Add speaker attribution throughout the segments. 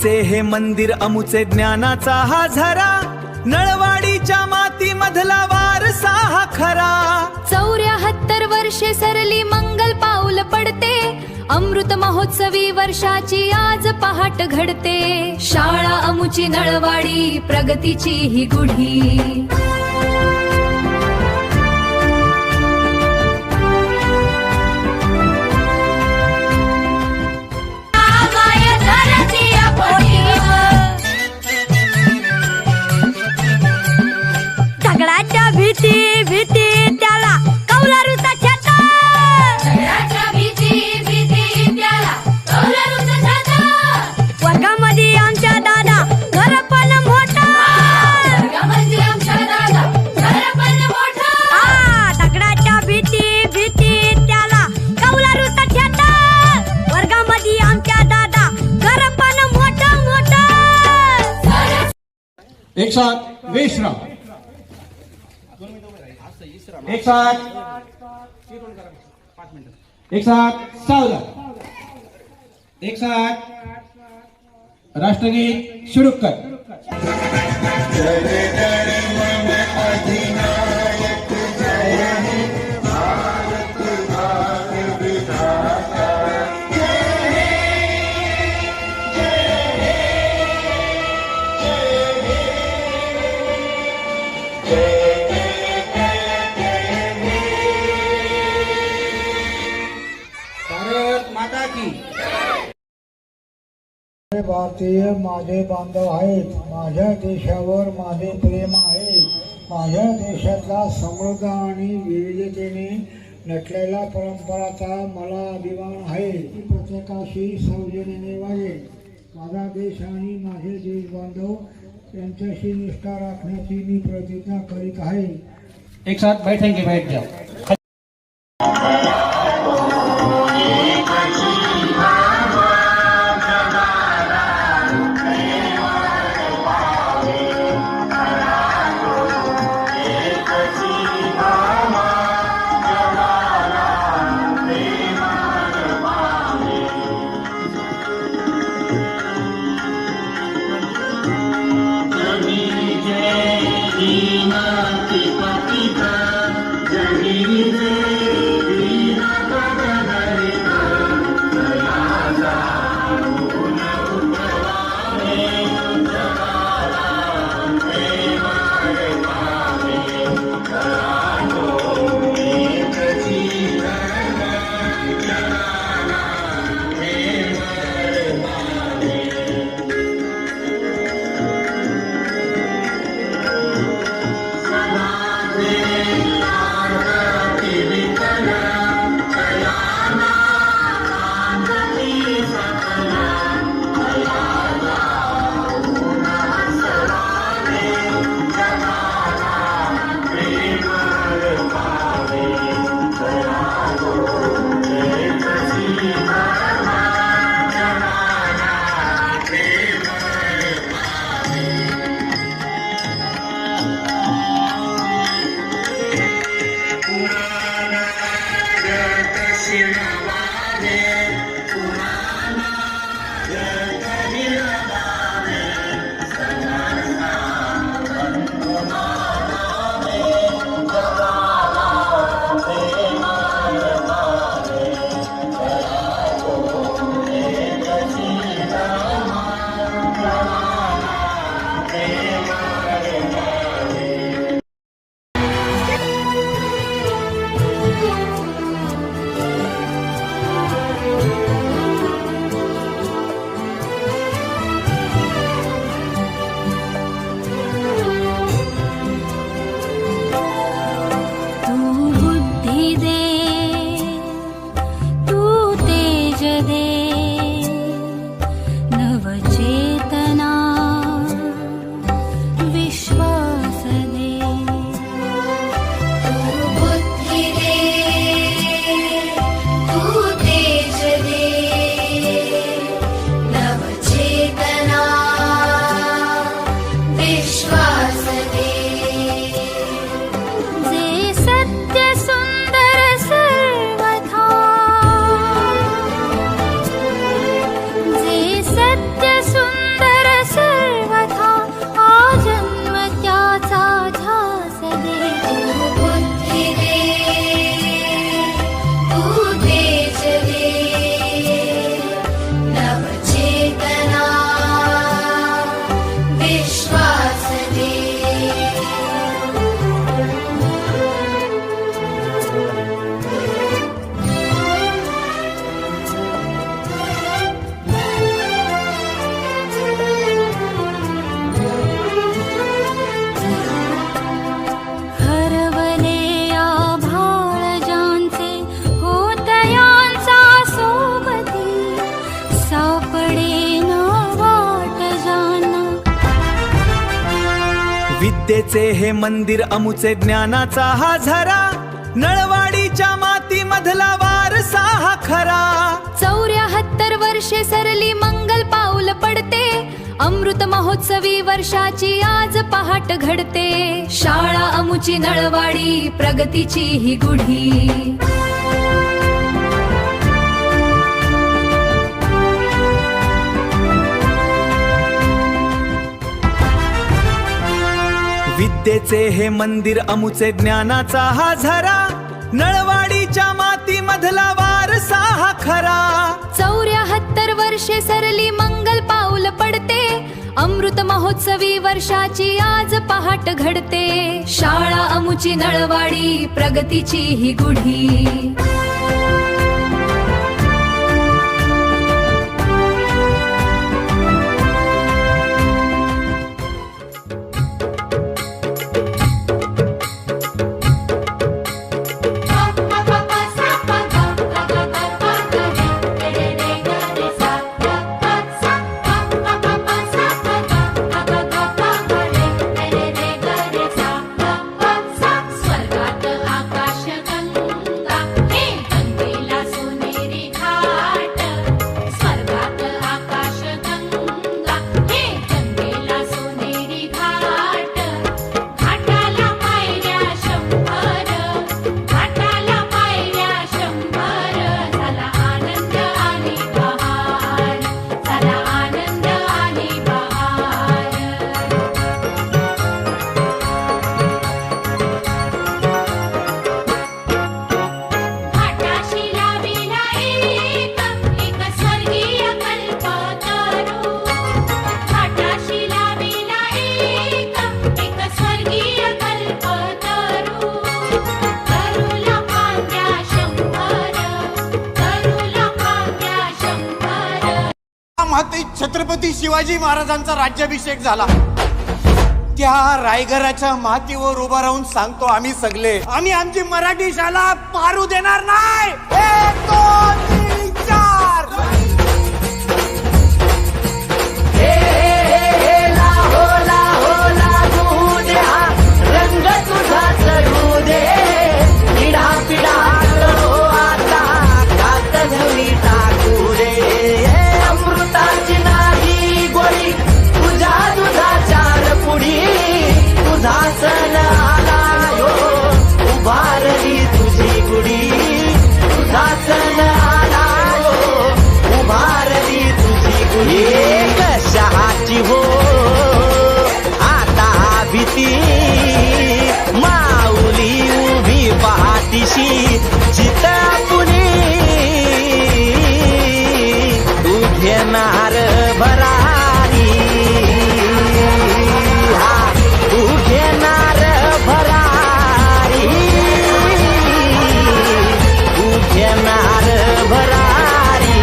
Speaker 1: अमुचे हे मंदिर अमुचे ज्ञानाचा हा झरा, नळवाडीच्या माती मधला वारसा हा खरा.
Speaker 2: 74 वर्षे सरली मंगल पाऊल पडते, अमृत महोत्सवी वर्षाची आज पहाट घडते. शाळा अमुची नळवाडी प्रगतीची ही गुढी.
Speaker 3: दगडाच्या भीती भीती त्याला कौलारूचा छाता. वर्गामध्ये आमच्या दादा घर पण मोठा. दगडाच्या भीती भीती त्याला कौलारूचा छाता. वर्गामध्ये आमच्या दादा घर पण मोठा मोठा.
Speaker 4: एक साथ विश्राम. एक साथ सावधान. एक साथ राष्ट्रगीत शुरू कर. भारत माता की.
Speaker 5: भारतीय माझे बांधव आहेत. माझ्या देशावर माझे प्रेम आहे. माझ्या देशातला समृद्ध आणि विविधतेने नटलेला परंपराचा मला अभिमान आहे. प्रत्येकाशी सौजन्याने वागेल. माझा देश आणि माझे देश बांधव यांच्याशी निष्ठा राखण्याची मी प्रतिज्ञा करीत आहे.
Speaker 4: एक साथ बैठेंगे, बैठ जाओ.
Speaker 6: जय
Speaker 1: विद्येचे हे मंदिर अमुचे ज्ञानाचा हा झरा नळवाडीच्या माती मधला वारसा हा खरा
Speaker 2: 74 वर्षे सरली मंगल पाऊल पडते अमृत महोत्सवी वर्षाची आज पहाट घडते शाळा अमुची नळवाडी प्रगतीची ही गुढी
Speaker 1: विद्येचे हे मंदिर अमुचे ज्ञानाचा हा झरा नळवाडीच्या माती मधला वारसा हा खरा
Speaker 2: 74 वर्षे सरली मंगल पाऊल पडते अमृत महोत्सवी वर्षाची आज पहाट घडते शाळा अमुची नळवाडी प्रगतीची ही गुढी
Speaker 6: माते छत्रपती शिवाजी महाराजांचा राज्याभिषेक झाला त्या रायगडाच्या मातीवर उभा राहून सांगतो आम्ही सगळे आम्ही आमची मराठी शाळा पारू देणार नाही 1 2 3 4
Speaker 7: कशाची हो आता भीती माऊली उभी पहाटीशी जित पुणे तू घेणार भरारी हा तू घेणार भरारी तू घेणार भरारी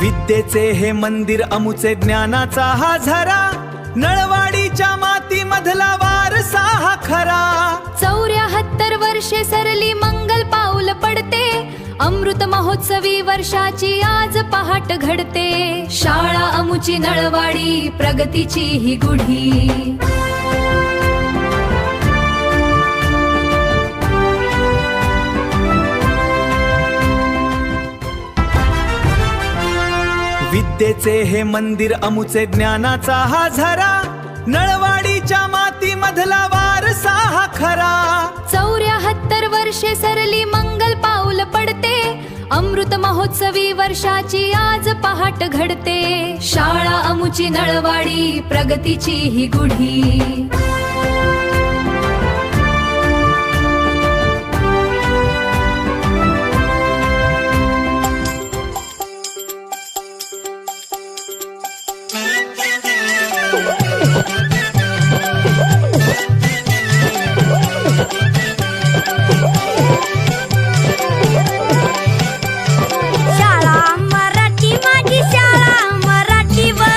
Speaker 1: विद्येचे हे मंदिर अमुचे ज्ञानाचा हा झरा नळवाडीच्या माती मधला वारसा हा खरा
Speaker 2: 74 वर्षे सरली मंगल पाऊल पडते अमृत महोत्सवी वर्षाची आज पहाट घडते शाळा अमुची नळवाडी प्रगतीची ही गुढी
Speaker 1: विद्येचे हे मंदिर अमुचे ज्ञानाचा हा झरा नळवाडीच्या माती मधला वारसा हा खरा
Speaker 2: 74 वर्षे सरली मंगल पाऊल पडते अमृत महोत्सवी वर्षाची आज पहाट घडते शाळा अमुची नळवाडी प्रगतीची ही गुढी
Speaker 3: शाळा मराठी माझी शाळा मराठीवर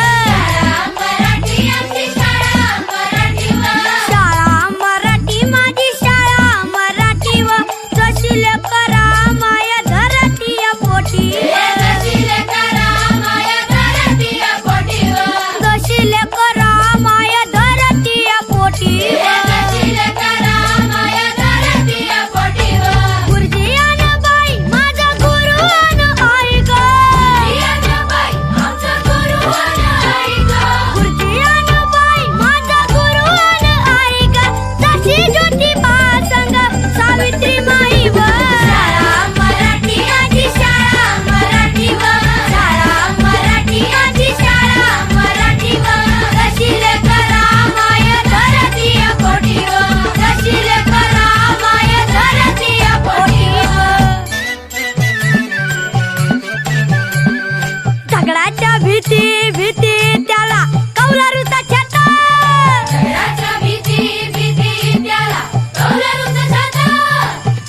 Speaker 3: दगडाच्या भीती भीती त्याला कौलारूचा छाता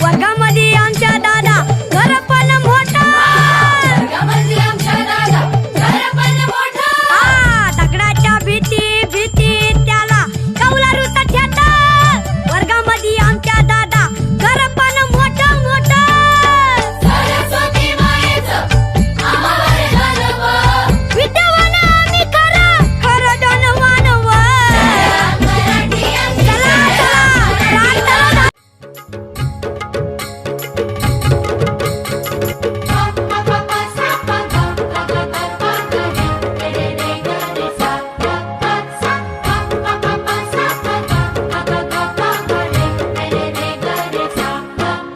Speaker 3: वर्गामध्ये आमच्या दादा घर पण मोठा दगडाच्या भीती भीती त्याला कौलारूचा छाता वर्गामध्ये आमच्या दादा घर पण मोठं मोठं विद्यावान आम्ही खरं खरं दोन मानव चला चला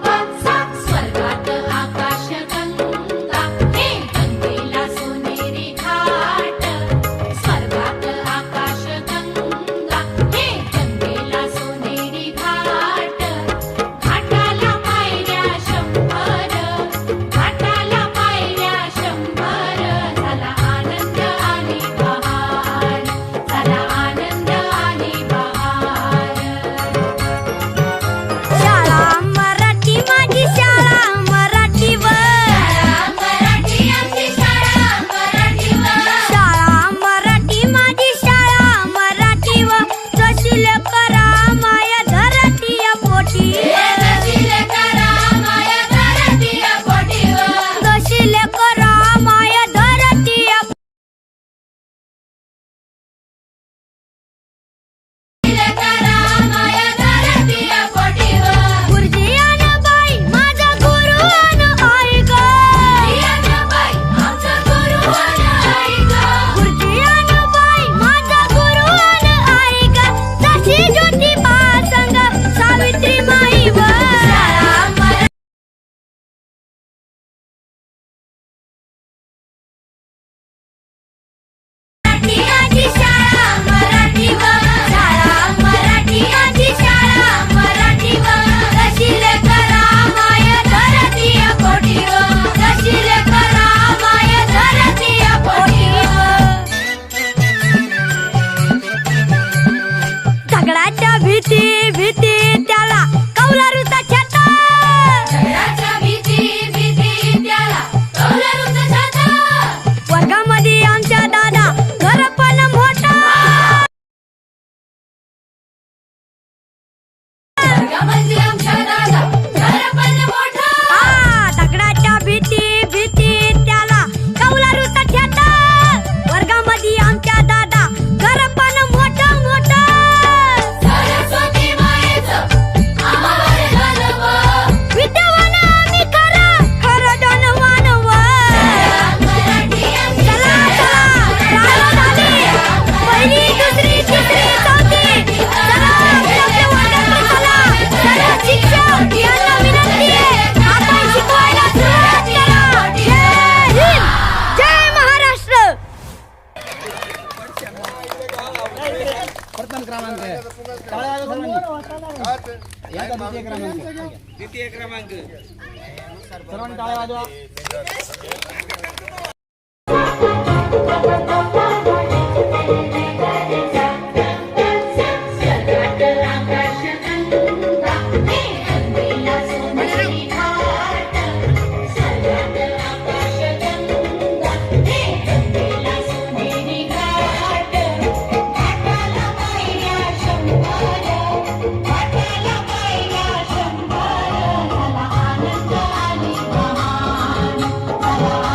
Speaker 2: स्वर्गात आकाश गंगा हे गंगेला सोनेरी घाट स्वर्गात आकाश गंगा हे गंगेला सोनेरी घाट घाटाला पायऱ्या 100 घाटाला पायऱ्या 100 झाला आनंद आणि बहार झाला आनंद आणि बहार
Speaker 3: शाळा मराठी माझी शाळा मराठीवर
Speaker 2: मराठी आमची शाळा मराठीवर
Speaker 3: शाळा मराठी माझी शाळा मराठीवर जशी करा माया धरतीया पोटी
Speaker 2: जशीले करा माया धरतीया पोटीवर
Speaker 3: जशी करा माया धरतीया
Speaker 2: जशीले करा माया धरतीया पोटीवर
Speaker 3: गुरुजी अन बाई माझा गुरु अन आई ग
Speaker 2: बाई आमचा गुरु आणि आई गं
Speaker 3: गुरुजी अन बाई माझा गुरु अन आई ग जशी ज्योतिबा संग सावित्री माई व
Speaker 2: मराठी आमची शाळा मराठीवर शाळा मराठी आमची शाळा मराठीवर जशीले करा माया धरतीया पोटीवर जशीले करा माया धरतीया पोटीवर
Speaker 3: दगडाच्या भीती भीती त्याला कौलारूचा छाता
Speaker 2: दगडाच्या भीती भीती त्याला कौलारूचा छाता
Speaker 3: वर्गामध्ये आमच्या दादा घर पण मोठा
Speaker 2: वर्गामध्ये आमच्या दादा घर पण मोठा
Speaker 3: दगडाच्या भीती भीती त्याला कौलारूचा छाता वर्गामध्ये आमच्या दादा घर पण मोठं मोठं
Speaker 2: सरस्वती मायेचं आम्हाला घालवं
Speaker 3: विद्यावान आम्ही खरं खरं दोन मानव
Speaker 2: मराठी आमची
Speaker 3: चला चला झाली पहिली दुसरी तिसरी चौथी चला आपल्या वर्गात चला चला शिक्षक यांना विनंती आहे आपण शिकवायला सुरुवात करा जय हिंद जय महाराष्ट्र
Speaker 4: प्रथम क्रमांक टाळ्या वाजवा सर्वांनी. याचा द्वितीय क्रमांक सर्वांनी टाळ्या वाजवा.
Speaker 2: स्वर्गात आकाश गंगा हे गंगेला सोनेरी घाट स्वर्गात आकाश गंगा हे गंगेला सोनेरी घाट घाटाला पायऱ्या 100 घाटाला पायऱ्या 100 झाला आनंद आणि बहार झाला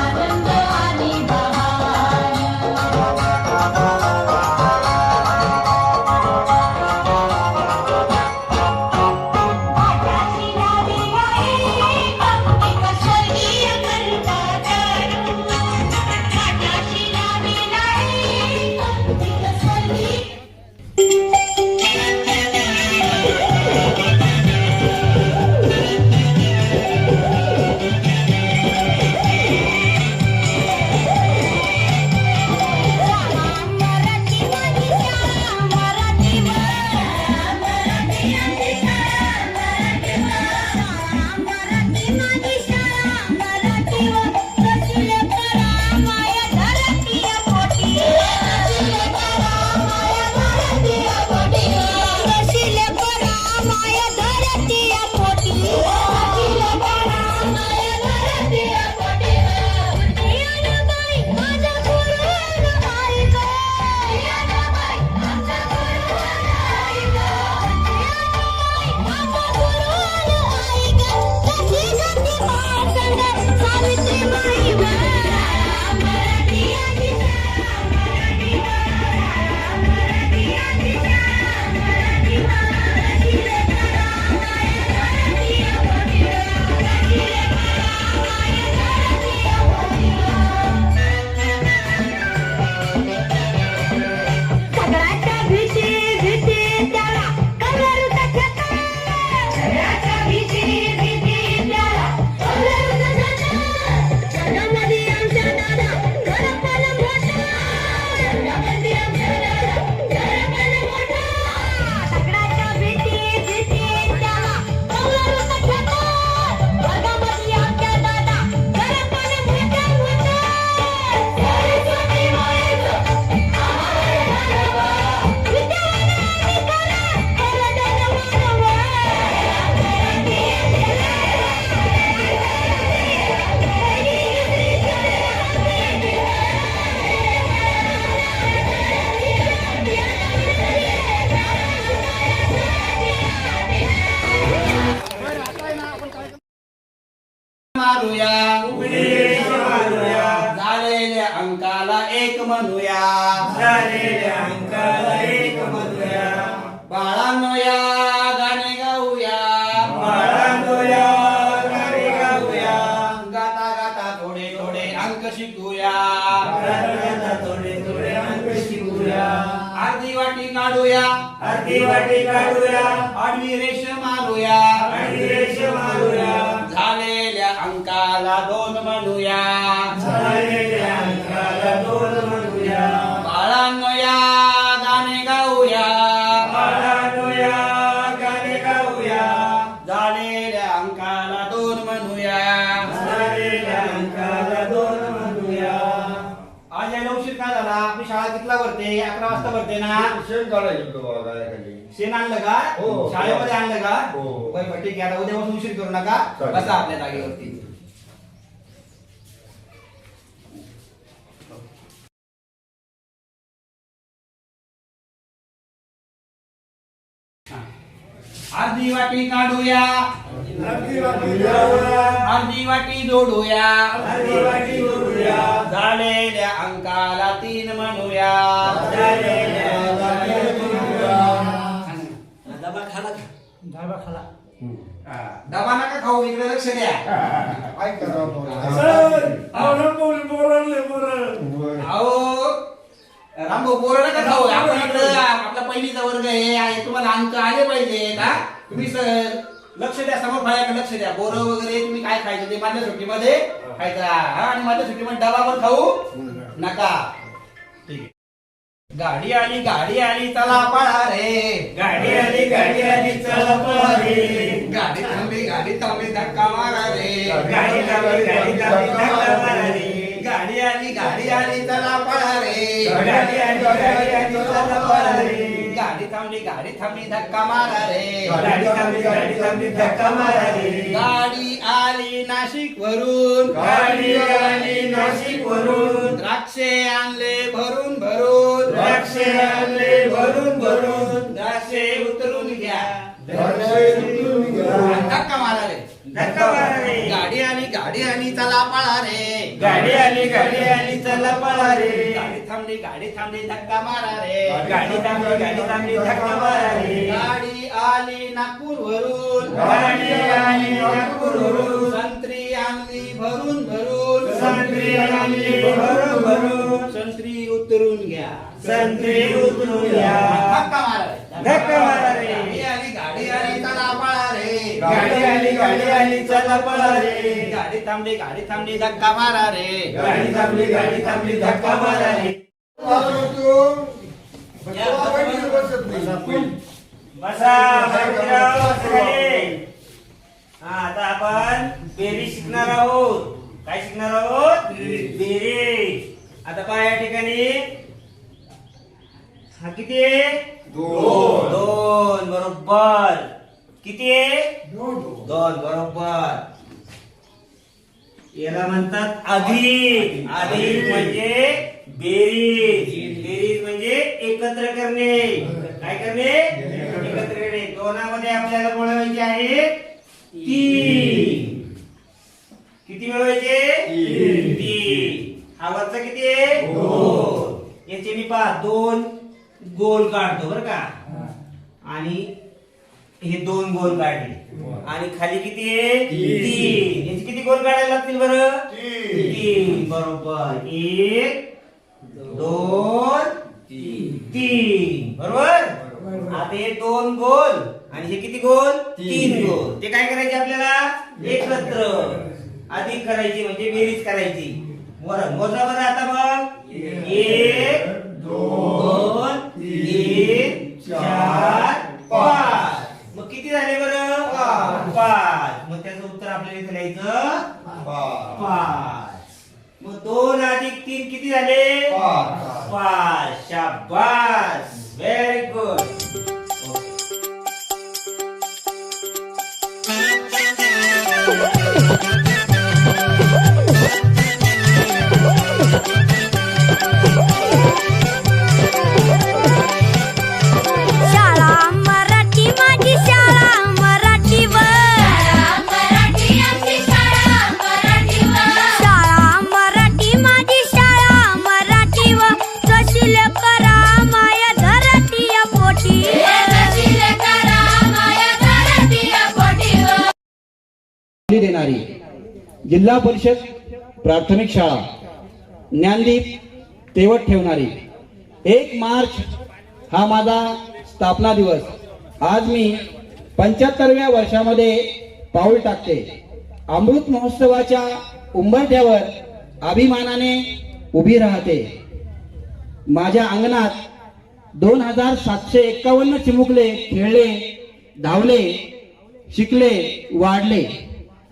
Speaker 6: अंकाला एक म्हणूया
Speaker 1: झालेल्या अंकाला एक म्हणूया
Speaker 6: बाळांनो या गाणे गाऊया
Speaker 1: बाळांनो या गाणे गाऊया
Speaker 6: गाता गाता थोडे थोडे अंक शिकूया
Speaker 1: गाता थोडे थोडे अंक शिकूया
Speaker 6: अर्धी वाटी काढूया
Speaker 1: अर्धी वाटी काढूया
Speaker 6: आडवी रेष मारूया
Speaker 1: आणि रेष मारूया
Speaker 6: झालेल्या अंकाला दोन म्हणूया
Speaker 1: झालेल्या अंकाला दोन म्हणूया
Speaker 6: बाळांनो या गाणे गाऊया
Speaker 1: बाळांनो या गाणे गाऊया
Speaker 6: झालेल्या अंकाला दोन म्हणूया
Speaker 1: झालेल्या अंकाला दोन म्हणूया
Speaker 6: आज यायला उशीर का झाला आपली शाळा कितला भरते 11 वाजता भरते ना शेण आणलं का
Speaker 8: हो.
Speaker 6: शाळेमध्ये आणलं का
Speaker 8: हो.
Speaker 6: बरं ठीक आहे आता उद्यापासून उशीर करू नका
Speaker 8: चालेल.
Speaker 6: बसा आपल्या जागेवरती अर्धी वाटी काढूया
Speaker 1: अर्धी वाटी काढूया
Speaker 6: अर्धी वाटी जोडूया
Speaker 1: अर्धी वाटी जोडूया
Speaker 6: झालेल्या अंकाला 3 म्हणूया
Speaker 1: झालेल्या अंकाला 3 म्हणूया
Speaker 6: डबा खाला का?
Speaker 4: धाबा खाला
Speaker 6: हा, डबा नका खाऊ इकडे लक्ष द्या
Speaker 8: काय करावं
Speaker 6: अहो रामभाऊ बोरं नका खाऊ आपण इकडं आपला पहिलीचा वर्ग आहे तुम्हाला अंक आले पाहिजे ना तुम्ही लक्ष द्या समोर फळ्याकडे लक्ष द्या बोरं वगैरे तुम्ही काय खायचं ते माझ्या सुट्टीमध्ये खायचा हा आणि माझ्या सुट्टीमध्ये डबा पण खाऊ नका ठीक आहे गाडी आली चला पळा रे
Speaker 1: गाडी आली चला पळा रे
Speaker 6: गाडी थांबली धक्का मारा रे
Speaker 1: गाडी धक्का मारा रे
Speaker 6: गाडी आली चला पळा रे
Speaker 1: गाडी आली चला पळा रे
Speaker 6: गाडी थांबली धक्का मारा रे
Speaker 1: गाडी थांबली धक्का मारा रे
Speaker 6: गाडी आली नाशिक वरून
Speaker 1: गाडी आली नाशिक वरून
Speaker 6: द्राक्षे आणले भरून भरून
Speaker 1: द्राक्षे आणले भरून भरून
Speaker 6: द्राक्षे उतरून घ्या
Speaker 8: घ्या.
Speaker 6: धक्का मारा रे
Speaker 1: धक्का मारा रे
Speaker 6: गाडी आली चला पळा रे
Speaker 1: गाडी आली चला पळा रे
Speaker 6: गाडी थांबली धक्का मारा रे
Speaker 1: गाडी थांबली धक्का मारा रे
Speaker 6: गाडी आली नागपूर वरून
Speaker 1: गाडी आली नागपूरवरून
Speaker 6: संत्री आणली भरून भरून
Speaker 1: संत्री आणली भरून भरून
Speaker 6: संत्री उतरून घ्या
Speaker 1: संत्री उतरून घ्या
Speaker 6: धक्का मारा रे
Speaker 1: धक्का मारा रे
Speaker 6: गाडी आली चला पळा रे
Speaker 1: गाडी आली चला पळा रे
Speaker 6: गाडी थांबली धक्का मारा रे
Speaker 1: गाडी थांबली धक्का मारा रे बसा हा आता आपण बेरीज शिकणार आहोत काय शिकणार आहोत बेरीज आता पहा या ठिकाणी हा किती आहे दोन बरोबर किती आहे दोन बरोबर याला म्हणतात अधिक अधिक म्हणजे बेरीज म्हणजे एकत्र करणे काय करणे एकत्र करणे दोनामध्ये आपल्याला मिळवायचे आहे 3 किती मिळवायचे 3 हा वरचा किती आहे 2 याचे मी पहा 2 गोल काढतो बरं का आणि हे 2 गोल काढले आणि खाली किती आहे 3 याचे किती गोल काढायला लागतील बरं 3 बरोबर 1 2 3 बरोबर आता हे 2 गोल आणि हे किती गोल 3 गोल ते काय करायचे आपल्याला एकत्र अधिक करायची म्हणजे बेरीज करायची बरं मोजा बरं आता मग 1 2 3 4 5 मग किती झाले बरं 5 मग त्याचं उत्तर आपल्याला इथे लिहायचं 5 मग 2 अधिक 3 किती झाले 5 शाबास व्हेरी गुड
Speaker 3: शाळा मराठी माझी शाळा मराठीवर
Speaker 2: मराठी आमची शाळा मराठीवर
Speaker 3: शाळा मराठी माझी शाळा
Speaker 4: जिल्हा परिषद प्राथमिक शाळा ज्ञानदीप तेवत ठेवणारी 1 मार्च हा माझा स्थापना दिवस. आज मी 75व्या वर्षामध्ये पाऊल टाकते. अमृत महोत्सवाच्या उंबरठ्यावर अभिमानाने उभी राहते. माझ्या अंगणात 2751 चिमुकले खेळले, धावले, शिकले, वाढले.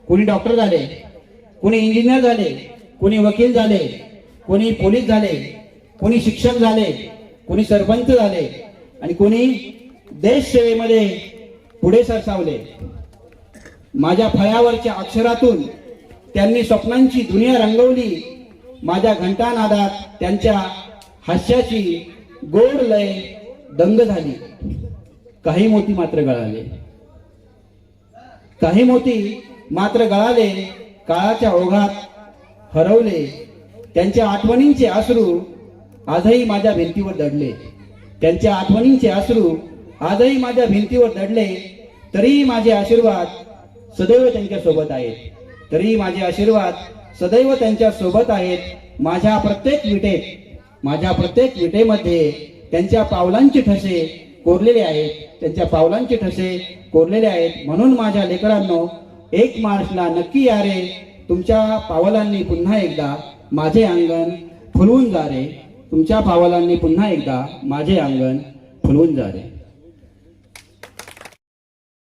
Speaker 4: कोणी डॉक्टर झाले, कोणी इंजिनियर झाले, कोणी वकील झाले, कोणी पोलीस झाले, कोणी शिक्षक झाले, कोणी सरपंच झाले आणि कोणी देश सेवेमध्ये पुढे सरसावले. माझ्या फळ्यावरच्या अक्षरातून त्यांनी स्वप्नांची दुनिया रंगवली. माझ्या घंटानादात त्यांच्या हास्याची गोड लय दंग झाली. काही मोती मात्र गळाले, काही मोती मात्र गळाले, काळाच्या ओघात हरवले. त्यांच्या आठवणींचे अश्रू आजही माझ्या भिंतीवर दडले. त्यांच्या आठवणींचे अश्रू आजही माझ्या भिंतीवर दडले. तरी माझे आशीर्वाद सदैव त्यांच्या सोबत आहेत. तरी माझे आशीर्वाद सदैव त्यांच्या सोबत आहेत. माझ्या प्रत्येक विटेमध्ये त्यांच्या पावलांचे ठसे कोरलेले आहेत. त्यांच्या पावलांचे ठसे कोरलेले आहेत. म्हणून माझ्या लेकरांनो, 1 मार्चला नक्की या रे. तुमच्या पावलांनी पुन्हा एकदा माझे अंगण फुलवून जा रे. तुमच्या पावलांनी पुन्हा एकदा माझे अंगण फुलवून जा रे.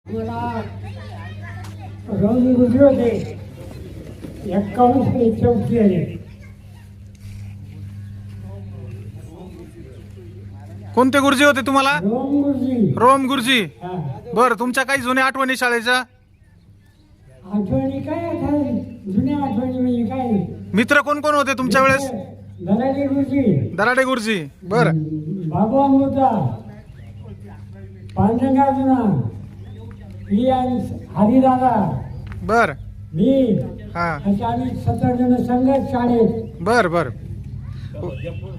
Speaker 5: मला रोम गुरुजी होते 51
Speaker 6: कोणते गुरुजी होते तुम्हाला?
Speaker 5: रोम गुरुजी.
Speaker 6: रोम गुरुजी.
Speaker 5: हा.
Speaker 6: बर, तुमच्या काही जुन्या आठवणी शाळेच्या?
Speaker 5: आठवणी काय आता जुन्या आठवणी म्हणजे काय?
Speaker 6: मित्र कोण कोण होते तुमच्या वेळेस?
Speaker 5: दराडे गुरुजी,
Speaker 6: दराडे गुरुजी. बर,
Speaker 5: बाबू अमृता, पांडुरंगा जुना, ही आणि हरिदादा,
Speaker 6: बर.
Speaker 5: मी
Speaker 6: हा.
Speaker 5: असे आम्ही 17 जण संघच शाळेत.
Speaker 6: बर बर.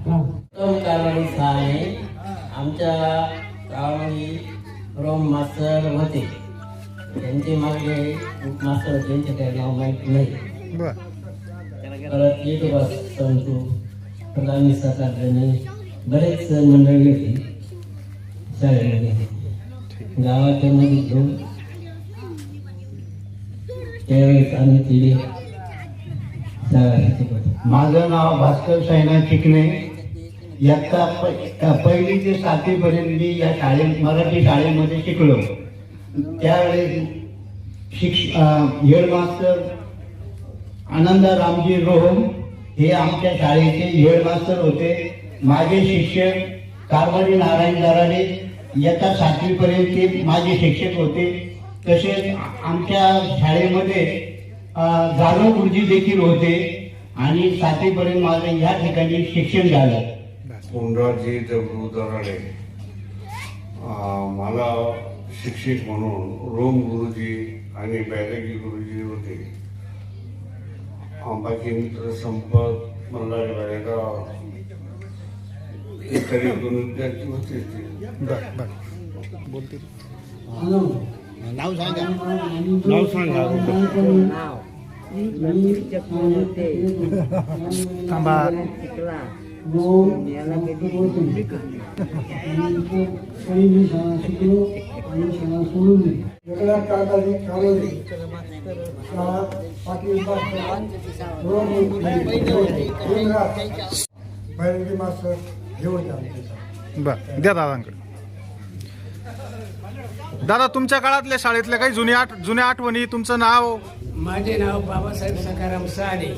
Speaker 5: हा.
Speaker 9: कारवाडी आहे. आमच्या गावामध्ये रोम मास्तर होते. त्यांचे मागे मास्तर होते, त्यांचे काही नाव माहीत नाही.
Speaker 6: बर.
Speaker 9: परत एक बस संतू प्रधान सहकार्याने बरेच मंडळी होती शाळेमध्ये. गावाच्या मध्ये घेऊन त्यावेळेस आम्ही तिथे शाळा शिकवतो.
Speaker 8: माझं नाव भास्कर साईनाथ चिकणे. इयत्ता पहिली ते 7वी पर्यंत मी या मराठी शाळेमध्ये शिकलो. त्यावेळेस हेडमास्टर आनंदा रामजी रोहम हे आमच्या शाळेचे हेडमास्टर होते. माझे शिक्षक कारभारी नारायण दराडे इयत्ता 7वी पर्यंत ते माझे शिक्षक होते. तसेच आमच्या शाळेमध्ये जाधव गुरुजी देखील होते आणि 7वी पर्यंत माझं या ठिकाणी शिक्षण झालं.
Speaker 10: पुंडराजी दगडू दराडे मला शिक्षक म्हणून रोम गुरुजी आणि बैरागी गुरुजी होते. बाकी मित्र संपत मल्हार बाळेगाव इतर 2 विद्यार्थी होते.
Speaker 5: नाव सांगा.
Speaker 6: थांबा.
Speaker 5: बैरगी मास्तर हे होते आमचे.
Speaker 6: बर, द्या दादांकडे. दादा, तुमच्या काळातल्या शाळेतल्या काही जुन्या आठवणी, तुमचं नाव?
Speaker 11: माझे नाव बाबासाहेब सखाराम साने.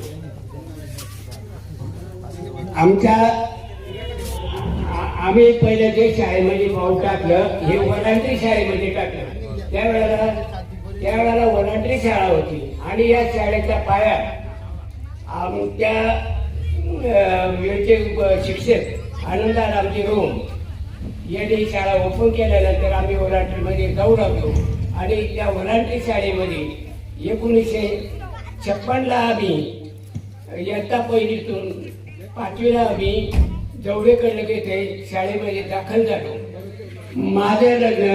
Speaker 11: आम्ही पहिले जे शाळेमध्ये पाऊल टाकलं हे वॉलंटरी शाळेमध्ये टाकलं. त्यावेळेला वॉलंटरी शाळा होती आणि या शाळेच्या पायात आमच्या वेळचे शिक्षक आनंदारामजी रोम यांनी शाळा ओपन केल्यानंतर आम्ही वॉलंटरीमध्ये जाऊ लागलो आणि त्या वॉलंटरी शाळेमध्ये 1956ला आम्ही इयत्ता पहिलीतून 5वीला आम्ही जवळेकडे येथे शाळेमध्ये दाखल झालो. माझं लग्न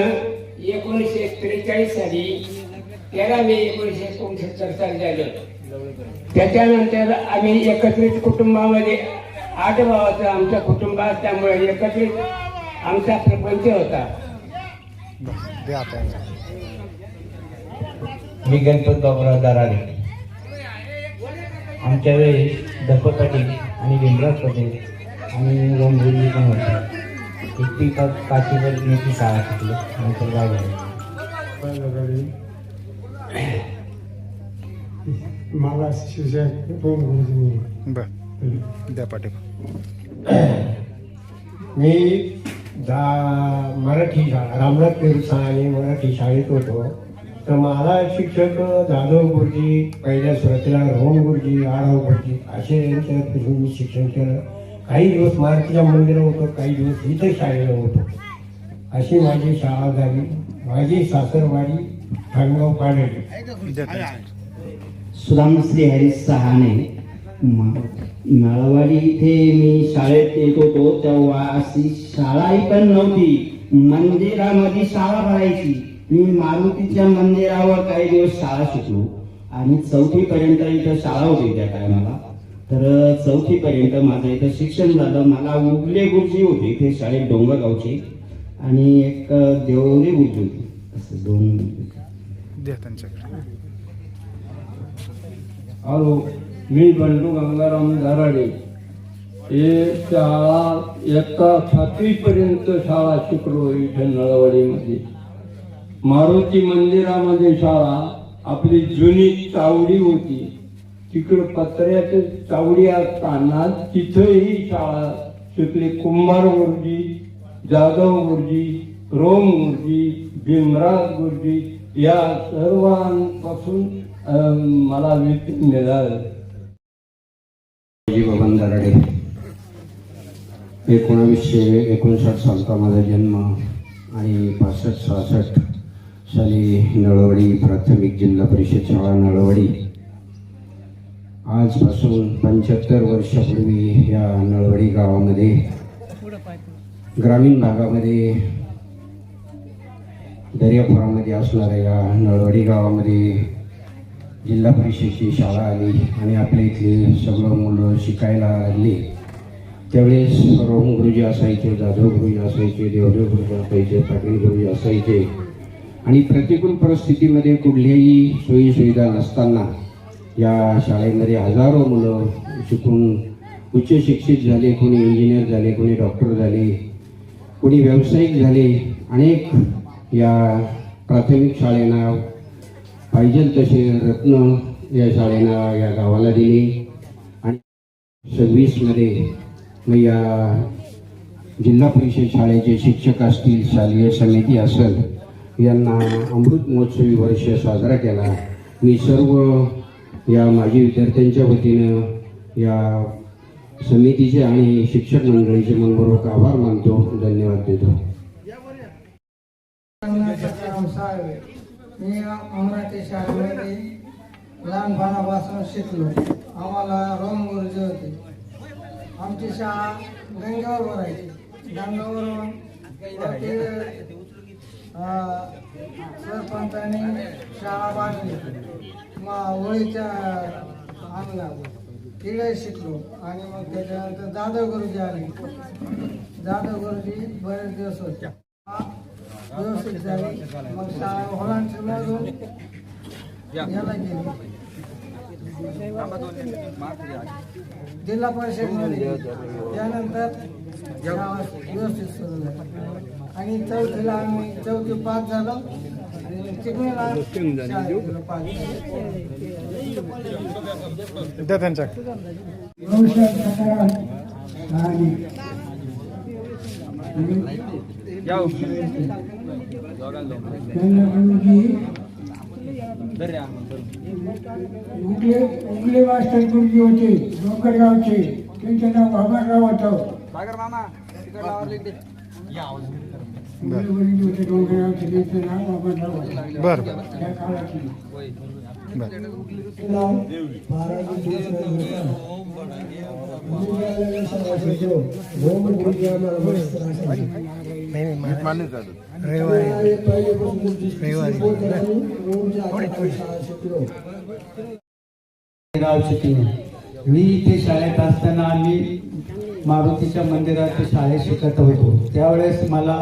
Speaker 11: 1943 साली 13 मे 1969 साली झालं. त्याच्यानंतर आम्ही एकत्रित कुटुंबामध्ये 8 भावाचं आमचं कुटुंब असल्यामुळे एकत्रित आमचा प्रपंच होता.
Speaker 8: मी गणपत बाबूराव दराडे. आमच्या वेळेस दत्त पाटील आणि भीमराज पटेल आणि रोमगुरुजी पण होते. एकटी काशीवर मी शाळा शिकलो, नंतर गाव
Speaker 5: मला शिक्षक दोन गुरुजी.
Speaker 6: द्या पाटील.
Speaker 5: मी मराठी शाळा रामनाथ तीर्थ आणि मराठी शाळेत होतो. तर मला शिक्षक जाधव गुरुजी, पहिल्या सुरुवातीला रोम गुरुजी, आढाव गुरुजी असे यांच्यापासून मी शिक्षण केलं. काही दिवस मारुतीच्या मंदिरात होतो, काही दिवस इथं शाळेला होतो. अशी माझी शाळा झाली. माझी सासरवाडी खानगाव पाडळी.
Speaker 8: सुदामश्री हरी सहाने. नळवाडी इथे मी शाळेत येत होतो तेव्हा अशी शाळाही पण नव्हती. मंदिरामध्ये शाळा भरायची. मी मारुतीच्या मंदिरावर काही दिवस शाळा शिकलो आणि 4थी पर्यंत इथं शाळा होती त्या टायमाला. तर 4थी पर्यंत माझं इथं शिक्षण झालं. मला उगले गुरुजी होते इथे शाळेत डोंगरगावचे आणि एक देवरे गुरुजी होते. असं 2.
Speaker 11: हॅलो, मी बंडू गंगाराम दराडे. हे शाळा एका 7वी पर्यंत शाळा शिकलो इथे नळवाडीमध्ये. मारुती मंदिरामध्ये शाळा आपली जुनी चावडी होती. तिकडं पत्र्याची चावडी असताना तिथंही शाळा शिकली. कुंभार गुरुजी, जाधव गुरुजी, रोम गुरुजी, भीमराज गुरुजी या सर्वांपासून मला विकत मिळालं.
Speaker 4: बबन दराडे. 1959 सालचा माझा जन्म आणि 65-66 साली नळवडी प्राथमिक जिल्हा परिषद शाळा नळवडी. आजपासून 75 वर्षापूर्वी या नळवडी गावामध्ये ग्रामीण भागामध्ये दर्यापुरामध्ये असणाऱ्या या नळवडी गावामध्ये जिल्हा परिषदेची शाळा आली आणि आपल्या इथले सगळं मुलं शिकायला लागली. त्यावेळेस रोम गुरुजी असायचे, जाधव गुरुजी असायचे, देवरे गुरुजी असायचे, पाटील गुरुजी असायचे आणि प्रतिकूल परिस्थितीमध्ये कुठल्याही सोयीसुविधा नसताना या शाळेमध्ये हजारो मुलं शिकून उच्च शिक्षित झाले. कोणी इंजिनियर झाले, कोणी डॉक्टर झाले, कोणी व्यावसायिक झाले. अनेक या प्राथमिक शाळेनं पाहिजे तसे रत्न या शाळेनं या गावाला दिले. आणि 26मध्ये मग या जिल्हा परिषद शाळेचे शिक्षक असतील, शालेय समिती असेल, यांना अमृत महोत्सवी वर्ष साजरा केला. मी सर्व या माजी विद्यार्थ्यांच्या वतीनं या समितीचे आणि शिक्षक मंडळीचे मनपूर्वक आभार मानतो. धन्यवाद देतो.
Speaker 5: मी मराठी शाळेमध्ये लहानपणापासून शिकलो. आम्हाला रोम गुरुजी होते. आमची शाळा गंगावर भरायची. गंगावरून सरपंचाने शाळा बांधली. मग होळीच्या आणला तिकडे शिकलो. आणि मग त्याच्यानंतर जाधव गुरुजी आले. जाधव गुरुजी बरेच दिवस होते. व्यवस्थित झाली. मग शाळा होळांमधून याला गेली जिल्हा परिषदमध्ये. त्यानंतर शाळा व्यवस्थित सुरू झाली आणि 4थीला आम्ही 4थी पास झालो आणि चिकणीला शाळेत पास उगले मास्टर गुरुजी होते डोंगरगावचे. त्यांचं नाव बाबाराव होतं. होते डोंगरगावचे. त्यांचं नाव बाबाराव होतं. त्या काळातली रविवारी
Speaker 8: राव शिकले. मी इथे शाळेत असताना आम्ही मारुतीच्या मंदिरात शाळेत शिकत होतो. त्यावेळेस मला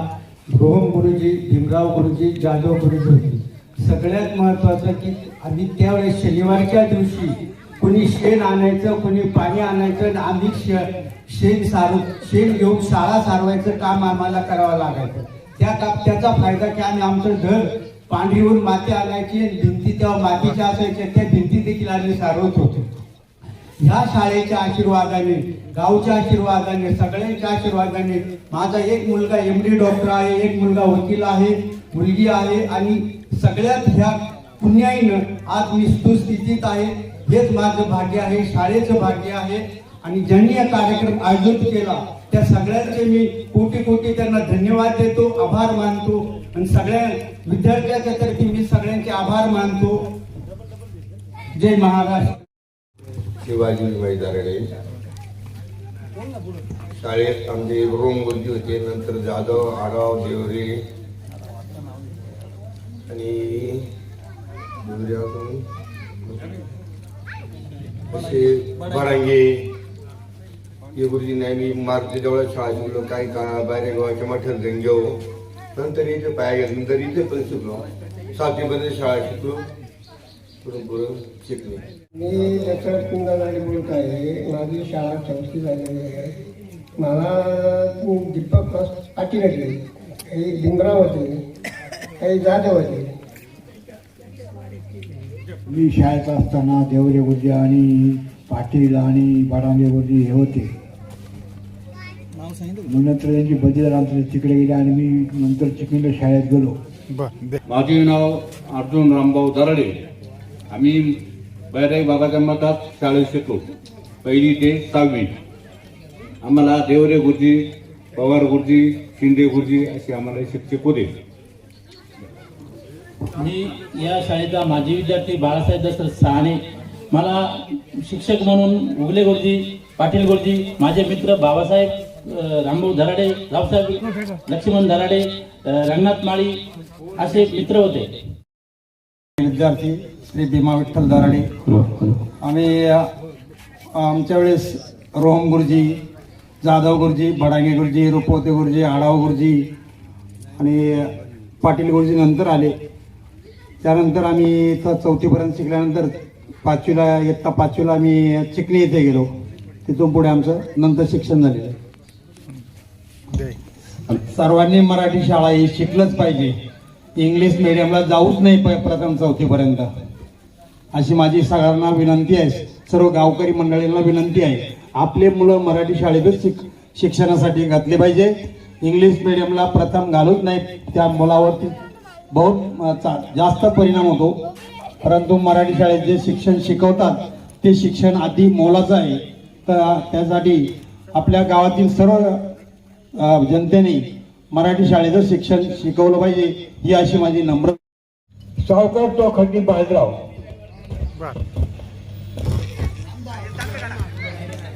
Speaker 8: रोहम गुरुजी, भीमराव गुरुजी, जाधव गुरुजी होते. सगळ्यात महत्त्वाचं की आम्ही त्यावेळेस शनिवारच्या दिवशी कुणी शेण आणायचं, कुणी पाणी आणायचं आणि आम्ही शेण घेऊन शाळा सारवायचं काम आम्हाला करावं लागायचं. त्याचा फायदा की आम्ही आमचं घर पांढरीहून माती आणायची, भिंती तेव्हा मातीच्या असायच्या, त्या भिंती देखील आम्ही सारवत होतो. ह्या शाळेच्या आशीर्वादाने, गावच्या आशीर्वादाने, सगळ्यांच्या आशीर्वादाने माझा एक मुलगा MD डॉक्टर आहे, एक मुलगा वकील आहे, मुलगी आहे आणि सगळ्यात ह्या पुण्याईनं आज मी सुस्थितीत आहे. हेच माझं भाग्य आहे, शाळेचं भाग्य आहे. आणि ज्यांनी हा कार्यक्रम आयोजित केला त्या सगळ्यांचे मी कोटी कोटी त्यांना धन्यवाद देतो, आभार मानतो. आणि सगळ्या विद्यार्थ्यांच्या तर्फे मी सगळ्यांचे आभार मानतो. जय महाराष्ट्र.
Speaker 10: शिवाजी मैदानाकडे शाळेत आमचे रोम गुरुजी होते, नंतर जाधव, आडाव, देवरे आणि असे बरांगे हे गुरुजींनी आम्ही मारुती जवळ शाळा शिकलो. काही काळा बाहेर गावाच्या मठात गंगेव, नंतर इथे पाया घेतलं, नंतर इथे पण शिकलो. 7वीमध्ये शाळा शिकलो, पुढं शिकले.
Speaker 5: मी दशरथ कुंदालाडी बोलत आहे. माझी शाळा 4थी झालेली आहे. मला दीपक पाटील होते, काही भीमराव होते, काही जाधव होते. मी शाळेत असताना देवरे गुरुजी आणि पाटील आणि बडांगे गुरुजी हे होते. नंतर त्यांची बदली आमच्या तिकडे गेली आणि मी नंतर चिखलीला शाळेत गेलो.
Speaker 10: माझे नाव अर्जुन रामभाऊ दराडे. आम्ही बैराई बाबाच्या मठात शाळेत शिकलो, 1ली ते 6वी. आम्हाला देवरे गुरुजी, पवार गुरुजी, शिंदे गुरुजी असे आम्हाला शिक्षक होते.
Speaker 4: मी या शाळेचा माजी विद्यार्थी बाळासाहेब दशरथ साने. मला शिक्षक म्हणून उगले गुरुजी, पाटील गुरुजी, माझे मित्र बाबासाहेब रामभाऊ दराडे, रावसाहेब लक्ष्मण दराडे, रंगनाथ माळी असे मित्र होते.
Speaker 8: विद्यार्थी श्री भीमा विठ्ठल दराडे. आम्ही आमच्या वेळेस रोहम गुरुजी, जाधव गुरुजी, बडांगे गुरुजी, रुपवते गुरुजी, आडाव गुरुजी आणि पाटील गुरुजी नंतर आले. त्यानंतर आम्ही इथं 4थीपर्यंत शिकल्यानंतर 5वीला, इयत्ता 5वीला आम्ही चिखली येथे गेलो. तिथून पुढे आमचं नंतर शिक्षण झालेलं. सर्वांनी मराठी शाळा ही शिकलंच पाहिजे. इंग्लिश मिडियमला जाऊच नाही प्रथम 4थीपर्यंत अशी माझी सगळ्यांना विनंती आहे. सर्व गावकरी मंडळींना विनंती आहे, आपले मुलं मराठी शाळेतच शिक्षणासाठी घातले पाहिजे. इंग्लिश मिडियमला प्रथम घालूच नाही, त्या मुलावरती बहुत जास्त परिणाम होतो. परंतु मराठी शाळेत जे शिक्षण शिकवतात ते शिक्षण अति मोलाचं आहे. तर त्यासाठी आपल्या गावातील सर्व जनतेने मराठी शाळेचं शिक्षण शिकवलं पाहिजे, ही अशी माझी नम्र.
Speaker 5: सावकार तो खंडी बाळराव.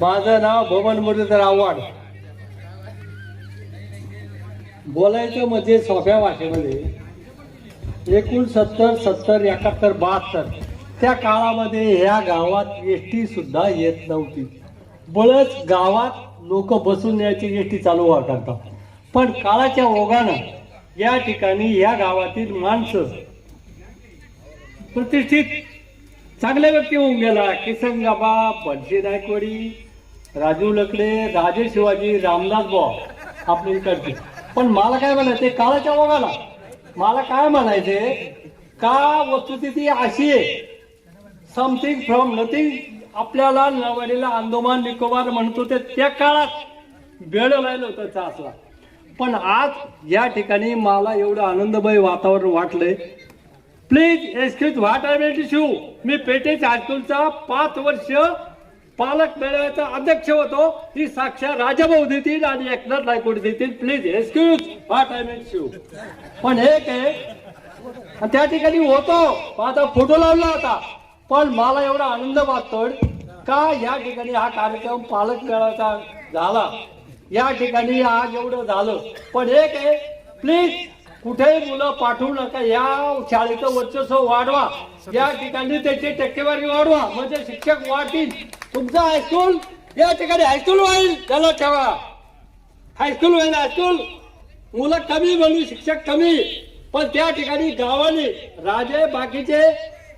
Speaker 11: माझं नाव भवन मुरलीधर आव्हाड. बोलायचं म्हणजे सोप्या भाषेमध्ये 69, 70, 71, 72 त्या काळामध्ये ह्या गावात एसटी सुद्धा येत नव्हती. बळच गावात लोक बसून यायची एसटी चालू करतात. पण काळाच्या ओघानं या ठिकाणी या गावातील माणसं प्रतिष्ठित चांगल्या व्यक्ती होऊन गेला. किसनगाबा, बनशी नायकवाडी, राजू लकडे, राजे शिवाजी, रामदास भाऊ आपल्या इकडचे. पण मला काय म्हणायचं, काळाच्या ओघाला मला काय म्हणायचे का वस्तुस्थिती अशी आहे, समथिंग फ्रॉम नथिंग. आपल्याला नवाडीला अंदोमान निकोबार म्हणतो ते त्या काळात वेळ राहिलं होतं असला. पण आज या ठिकाणी मला एवढं आनंदमय वातावरण वाटलंय. Please excuse what I will show. मी पेटेज हायस्कूलचा 5 वर्ष पालक मेळाव्याचा अध्यक्ष होतो. ही साक्षात राजाभाऊ देतील आणि एकनाथ नायकवडी देतील. Please excuse what I will shoe. पण हे काय त्या ठिकाणी होतो, माझा फोटो लावला होता. पण मला एवढा आनंद वाटतोय का या ठिकाणी हा कार्यक्रम पालक मेळाव्याचा झाला. या ठिकाणी आज एवढं झालं. पण हे काय प्लीज कुठेही मुलं पाठवू नका. या शाळेचं वर्चस्व वाढवा, या ठिकाणी त्याची टक्केवारी वाढवा, म्हणजे शिक्षक वाढतील. तुमचं हायस्कूल या ठिकाणी हायस्कूल होईल, त्याला ठेवा. हायस्कूल होईल, हायस्कूल. मुलं कमी म्हणून शिक्षक कमी, पण त्या ठिकाणी गावाने राजे बाकीचे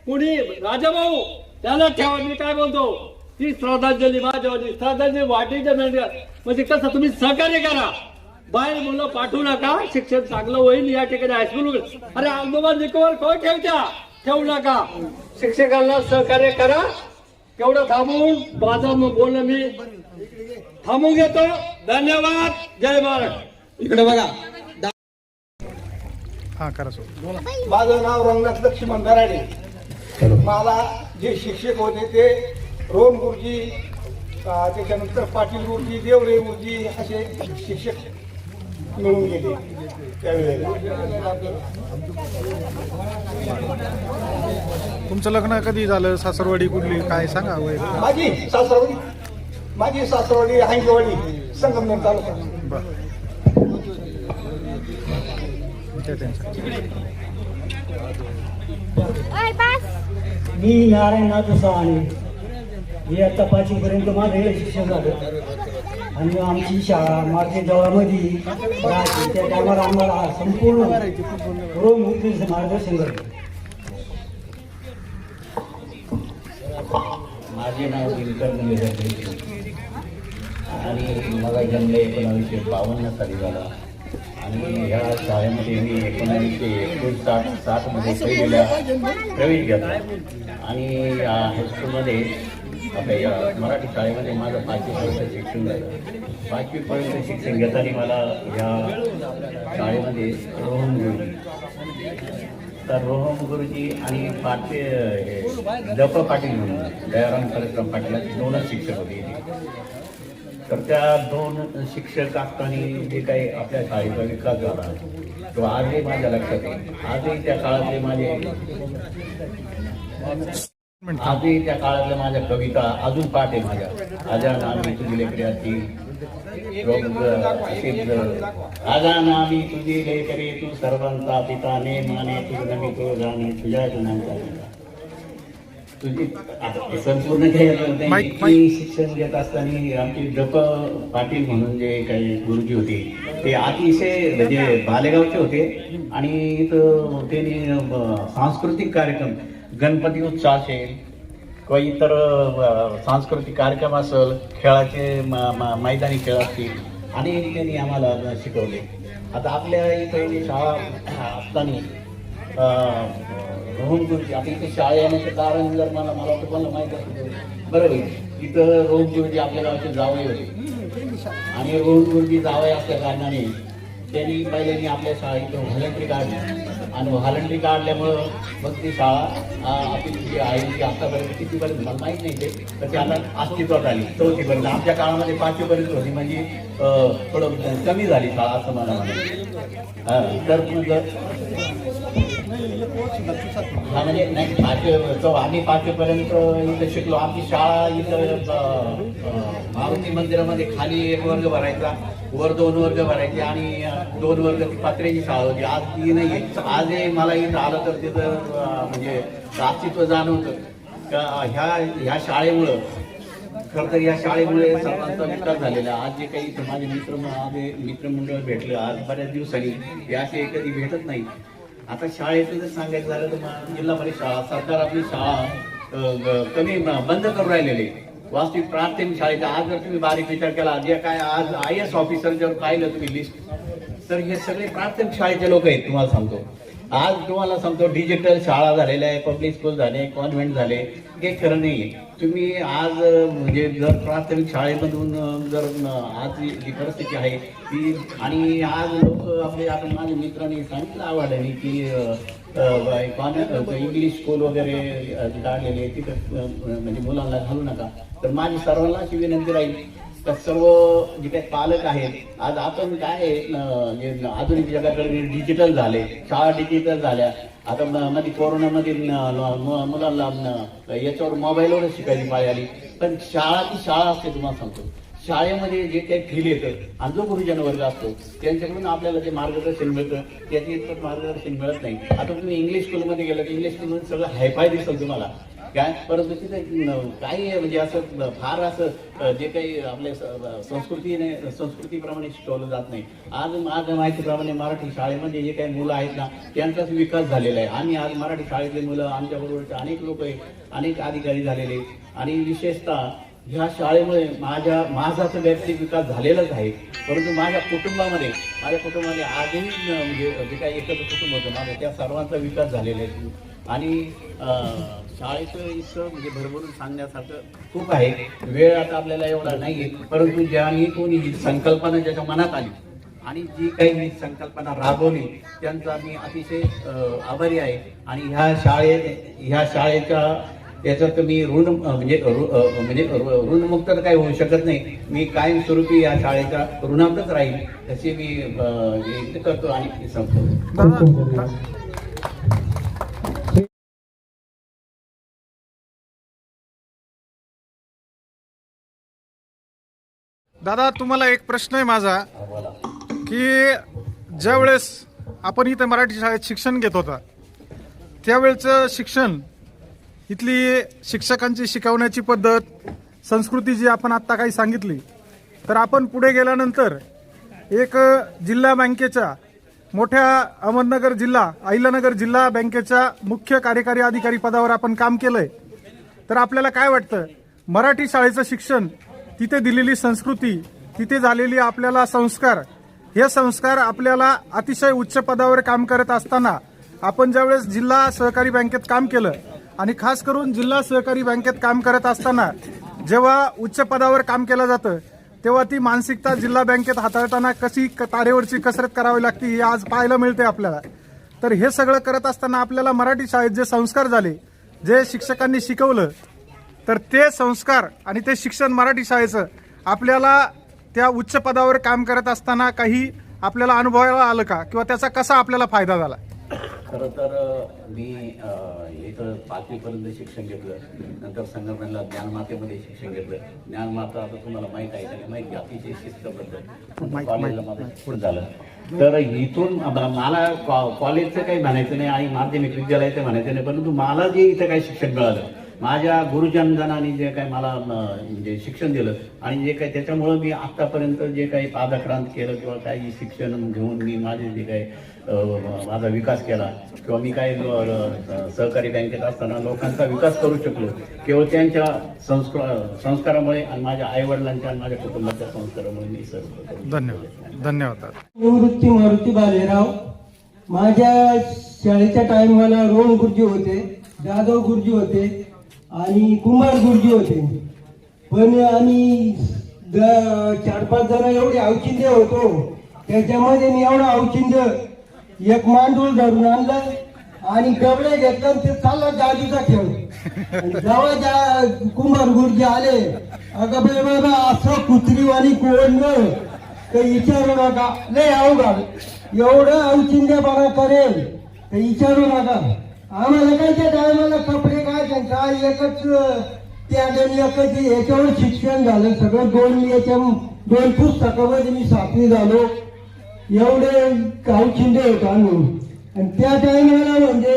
Speaker 11: कुणी राजाभाऊ त्याला ठेवा. मी काय बोलतो, ती श्रद्धांजली माझ्यावाली श्रद्धांजली वाटीच्या म्हणजे कसं तुम्ही सहकार्य करा. बाहेर मुलं पाठवू नका, शिक्षण चांगलं होईल. या ठिकाणी हायस्कूल होईल. अरे अंदोबान निकोवर कोण ठेवत्या, ठेवू नका. शिक्षकांना सहकार्य करा. तेवढं थांबवून माझं बोलणं मी थांबून घेतो. धन्यवाद. जय महाराष्ट्र.
Speaker 4: इकडे बघा.
Speaker 6: माझं नाव रंगनाथ लक्ष्मण दराडे. मला जे शिक्षक होते ते रोम गुरुजी, त्याच्यानंतर पाटील गुरुजी, देवरे गुरुजी असे शिक्षक मिळून गेले त्यावेळेला.
Speaker 12: तुमचं लग्न कधी झालं? सासरवाडी कुठली काय सांगा वय?
Speaker 6: माझी सासरवाडी हांगेवाडी, संगमनेर तालुका.
Speaker 5: मी नारायणनाथ साने. मी आता 5वी पर्यंत माझं हे शिक्षण झालं आणि आमची शाळा मार्केटजवळमध्ये राहायची. त्या टायमाला आम्हाला संपूर्ण रोममुक्तीचं मार्गदर्शन करतो.
Speaker 8: माझे नाव दिनकर मुलेकर आणि मला जन्म 1952 साली झाला आणि ह्या शाळेमध्ये मी 1959 मध्ये पहिलीला प्रवेश घेतला आणि या हायस्कूलमध्ये आपल्या या मराठी शाळेमध्ये माझं 5वीपर्यंत शिक्षण झालं. 5वीपर्यंत शिक्षण घेताना मला ह्या शाळेमध्ये रोहन गुरुजी, तर रोहन गुरुजी आणि दप पाटील म्हणून दयाराम परशुराम पाटील दोनच शिक्षक होते. तर त्या दोन शिक्षक असताना जे काही आपल्या शाळेचा विकास झाला तो आजही माझ्या लक्षात आहे. आजही त्या काळातले माझ्या कविता अजून पाठ आहे माझ्या. आजा नामी तुझी लेकरी अशी आजा नामी तुझी लेकरी तू सर्वांचा पिता ने माने तुझ नमी तो जाणे तुझ्या गुणांचा तुझी संपूर्ण काही शिक्षण घेत असताना आमचे दप पाटील म्हणून जे काही गुरुजी होते ते अतिशय म्हणजे बालेगावचे होते आणि त्यांनी सांस्कृतिक कार्यक्रम, गणपती उत्सव असेल किंवा इतर सांस्कृतिक कार्यक्रम असेल, खेळाचे मैदानी खेळ असतील आणि त्यांनी आम्हाला शिकवले. आता आपल्या इथे शाळा असताना रोहन गुरुजी, आता इथे शाळा येण्याचं कारण जर मला तुम्हाला माहीत असेल बरोबर. इथं रोहन गुरुजी आपल्या गावचे जावई होते आणि रोहन गुरुजी जावई असल्या कारणाने त्यांनी पहिल्यांनी आपल्या शाळेत व्हॉलंटरी काढली आणि व्हॉलंटरी काढल्यामुळं मग ती शाळा आपली जी आहे ती आत्तापर्यंत कितीपर्यंत मला माहीत नाही ते, तर ती आता अस्तित्वात आली 4थीपर्यंत. आमच्या काळामध्ये 5वीपर्यंत होती, म्हणजे थोडं कमी झाली शाळा असं मला म्हणायचं. तर हा म्हणजे नाही 5वी आम्ही 5वीपर्यंत इथं शिकलो. आमची शाळा इथं मारुती मंदिरामध्ये खाली 1 वर्ग भरायचा, वर 2 वर्ग भरायचे आणि 2 वर्ग पात्रेची शाळा होती. आज ती नाही. आजही मला इथं आलं तर तिथं म्हणजे अस्तित्व जाणवतं का ह्या शाळेमुळं. खरं तर या शाळेमुळे सर्वांचा विकास झालेला. आज जे काही माझे मित्रमंडळ भेटलं आज बऱ्याच दिवसांनी, हे असे कधी भेटत नाही. आता शाळेचं जर सांगायचं झालं तर जिल्हा परिषद शाळा, सरकार आपली शाळा कमी बंद करून राहिलेली. वास्तविक प्राथमिक शाळेचा आज जर तुम्ही बारीक विचार केला, जे काय आज IAS ऑफिसर जर पाहिलं तुम्ही लिस्ट, तर हे सगळे प्राथमिक शाळेचे लोक आहेत. तुम्हाला सांगतो, आज तुम्हाला सांगतो डिजिटल शाळा झालेल्या आहे, पब्लिक स्कूल झाले, कॉन्व्हेंट झाले, हे खरं नाही. तुम्ही आज म्हणजे जर प्राथमिक शाळेमधून जर आज जी परिस्थिती आहे ती, आणि आज लोक आपले, आता माझ्या मित्रांनी सांगितलं आवडल्याने की इंग्लिश स्कूल वगैरे काढलेले तिथं म्हणजे मुलांना घालू नका. तर माझी सर्वांना अशी विनंती राहील तर सर्व जे काही पालक आहेत, आज आपण काय आधुनिक जगाकडे डिजिटल झाले, शाळा डिजिटल झाल्या. आता मध्ये कोरोनामध्ये मुलांना याच्यावर मोबाईलवरच शिकायची पाळी आली, पण शाळा ती शाळा असते. तुम्हाला सांगतो
Speaker 4: शाळेमध्ये जे काही फील येतं आणि जो गुरुजन वर्ग असतो त्यांच्याकडून आपल्याला जे मार्गदर्शन मिळतं त्याचे इतकं मार्गदर्शन मिळत नाही. आता तुम्ही इंग्लिश स्कूलमध्ये गेलं तर इंग्लिश स्कूलमध्ये सगळं हायफाय दिसेल तुम्हाला काय, परंतु तिथे काही म्हणजे असं फार असं जे काही आपल्या संस्कृतीप्रमाणे शिकवलं जात नाही. आज माझ्या माहितीप्रमाणे मराठी शाळेमध्ये जे काही मुलं आहेत ना त्यांचाच विकास झालेला आहे. आणि आज मराठी शाळेतले मुलं आमच्याबरोबरचे अनेक लोक आहेत, अनेक अधिकारी झालेले आणि विशेषतः ह्या शाळेमुळे माझा तर वैयक्तिक विकास झालेलाच आहे. परंतु माझ्या कुटुंबामध्ये आजही म्हणजे जे काही एकत्र कुटुंब होतं माझं त्या सर्वांचा विकास झालेला आहे. आणि शाळेचं इतकं म्हणजे भरभरून सांगण्यासारखं खूप आहे. वेळ आता आपल्याला एवढा नाही आहे, परंतु ज्याने कोणी ही संकल्पना ज्याच्या मनात आली आणि जी काही मी संकल्पना राबवली त्यांचा मी अतिशय आभारी आहे. आणि ह्या शाळेच्या त्याच्यात मी ऋणमुक्त तर काही होऊ शकत नाही. मी कायमस्वरूपी या शाळेच्या ऋणातच राहील तशी मी व्यक्त करतो आणि संपतो.
Speaker 12: दादा तुम्हाला एक प्रश्न आहे माझा की ज्यावेळेस आपण इथे मराठी शाळेत शिक्षण घेत होता त्यावेळेचं शिक्षण, इथली शिक्षकांची शिकवण्याची पद्धत, संस्कृती जी आपण आत्ता काही सांगितली, तर आपण पुढे गेल्यानंतर एक जिल्हा बँकेच्या मोठ्या अहमदनगर जिल्हा अहिल्यानगर जिल्हा बँकेच्या मुख्य कार्यकारी अधिकारी पदावर आपण काम केलंय. तर आपल्याला काय वाटतं मराठी शाळेचं शिक्षण, तिथे दिलेली संस्कृती, तिथे झालेली आपल्याला संस्कार, हे संस्कार आपल्याला अतिशय उच्च पदावर काम करत असताना आपण ज्यावेळेस जिल्हा सहकारी बँकेत काम केलं आणि खास करून जिल्हा सहकारी बँकेत काम करत असताना जेव्हा उच्च पदावर काम केलं जातं तेव्हा ती मानसिकता जिल्हा बँकेत हाताळताना कशी तारेवरची कसरत करावी लागते हे आज पाहायला मिळते आपल्याला. तर हे सगळं करत असताना आपल्याला मराठी शाळेत जे संस्कार झाले, जे शिक्षकांनी शिकवलं, तर ते संस्कार आणि ते शिक्षण मराठी शाळेचं आपल्याला त्या उच्च पदावर काम करत असताना काही आपल्याला अनुभवायला आलं का, किंवा त्याचा कसा आपल्याला फायदा झाला?
Speaker 4: खरं तर मी इथं 5वीपर्यंत शिक्षण घेतलं, नंतर संगमनेरला ज्ञानमातेमध्ये शिक्षण घेतलं. ज्ञानमाता आता तुम्हाला माहीत आहे का माहिती, अतिशय शिस्तबद्ध कॉलेजला माझं शिक्षण झालं. तर इथून मला कॉलेजचं काही म्हणायचं नाही आणि माध्यमिक विद्यालयाचं म्हणायचं नाही, परंतु मला जे इथं काही शिक्षण मिळालं माझ्या गुरुजनांनी जे काही मला म्हणजे शिक्षण दिलं आणि जे काही त्याच्यामुळं मी आत्तापर्यंत जे काही पादाक्रांत केलं किंवा काही शिक्षण घेऊन मी माझे जे काही माझा विकास केला किंवा मी काही सहकारी बँकेत असताना लोकांचा विकास करू शकलो केवळ त्यांच्या संस्कारामुळे आणि माझ्या आईवडिलांच्या आणि माझ्या कुटुंबाच्या संस्कारामुळे मी सर्व.
Speaker 12: धन्यवाद. धन्यवाद.
Speaker 13: निवृत्ती मारुती बालेराव. माझ्या शाळेच्या टाइमला रोहन गुरुजी होते, जाधव गुरुजी होते आणि कुमार गुरुजी होते. पण आम्ही 4-5 जण एवढे अवचिंद्य होतो. त्याच्यामध्ये मी एवढं अवचिंद्य एक मांडूळ धरून आणलं आणि गबडे घेतलं, ते चालला जादूचा खेळ. जेव्हा कुमार गुरुजी आले, अगं बाबा असं कुत्रीवाणी कोणलं तर विचारू नका, लय अवघड, एवढं अवचिंद्यपणा करेल तर विचारू नका. आम्हाला काय त्या टायमाला कपडे काय एकच त्या एकच याच्यावर शिक्षण झालं सगळं. 2 पुस्तकामध्ये मी 7वी झालो. एवढे कावचिंदे होतो आम्ही. आणि त्या टायमाला म्हणजे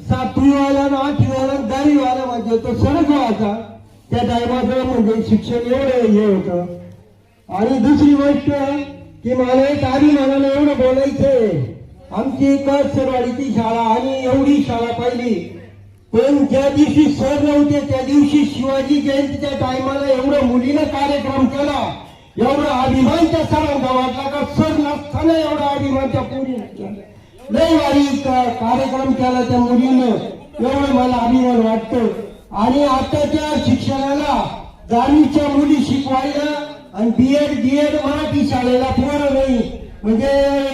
Speaker 13: 7वीवाला आणि 8वीवाला 10वीवाला म्हणजे तो सडक व्हायचा त्या टायमाचं, म्हणजे शिक्षण एवढं हे होतं. आणि दुसरी गोष्ट की मला एक अभिमानाला एवढं बोलायचंय, आमची सरवाडीची शाळा आणि एवढी शाळा पाहिली, पण ज्या दिवशी सर नव्हते त्या दिवशी शिवाजी जयंतीच्या टायमाला एवढं मुलीनं कार्यक्रम केला, एवढा अभिमान त्या सरांचा वाटला का सर नसताना एवढा अभिमान त्या मुलीनं केला. लय भारी कार्यक्रम केला त्या मुलीनं, एवढं मला अभिमान वाटतं. आणि आताच्या शिक्षणाला 10वीच्या मुली शिकवायला आणि बीएड मराठी शाळेला पोरं नाही, म्हणजे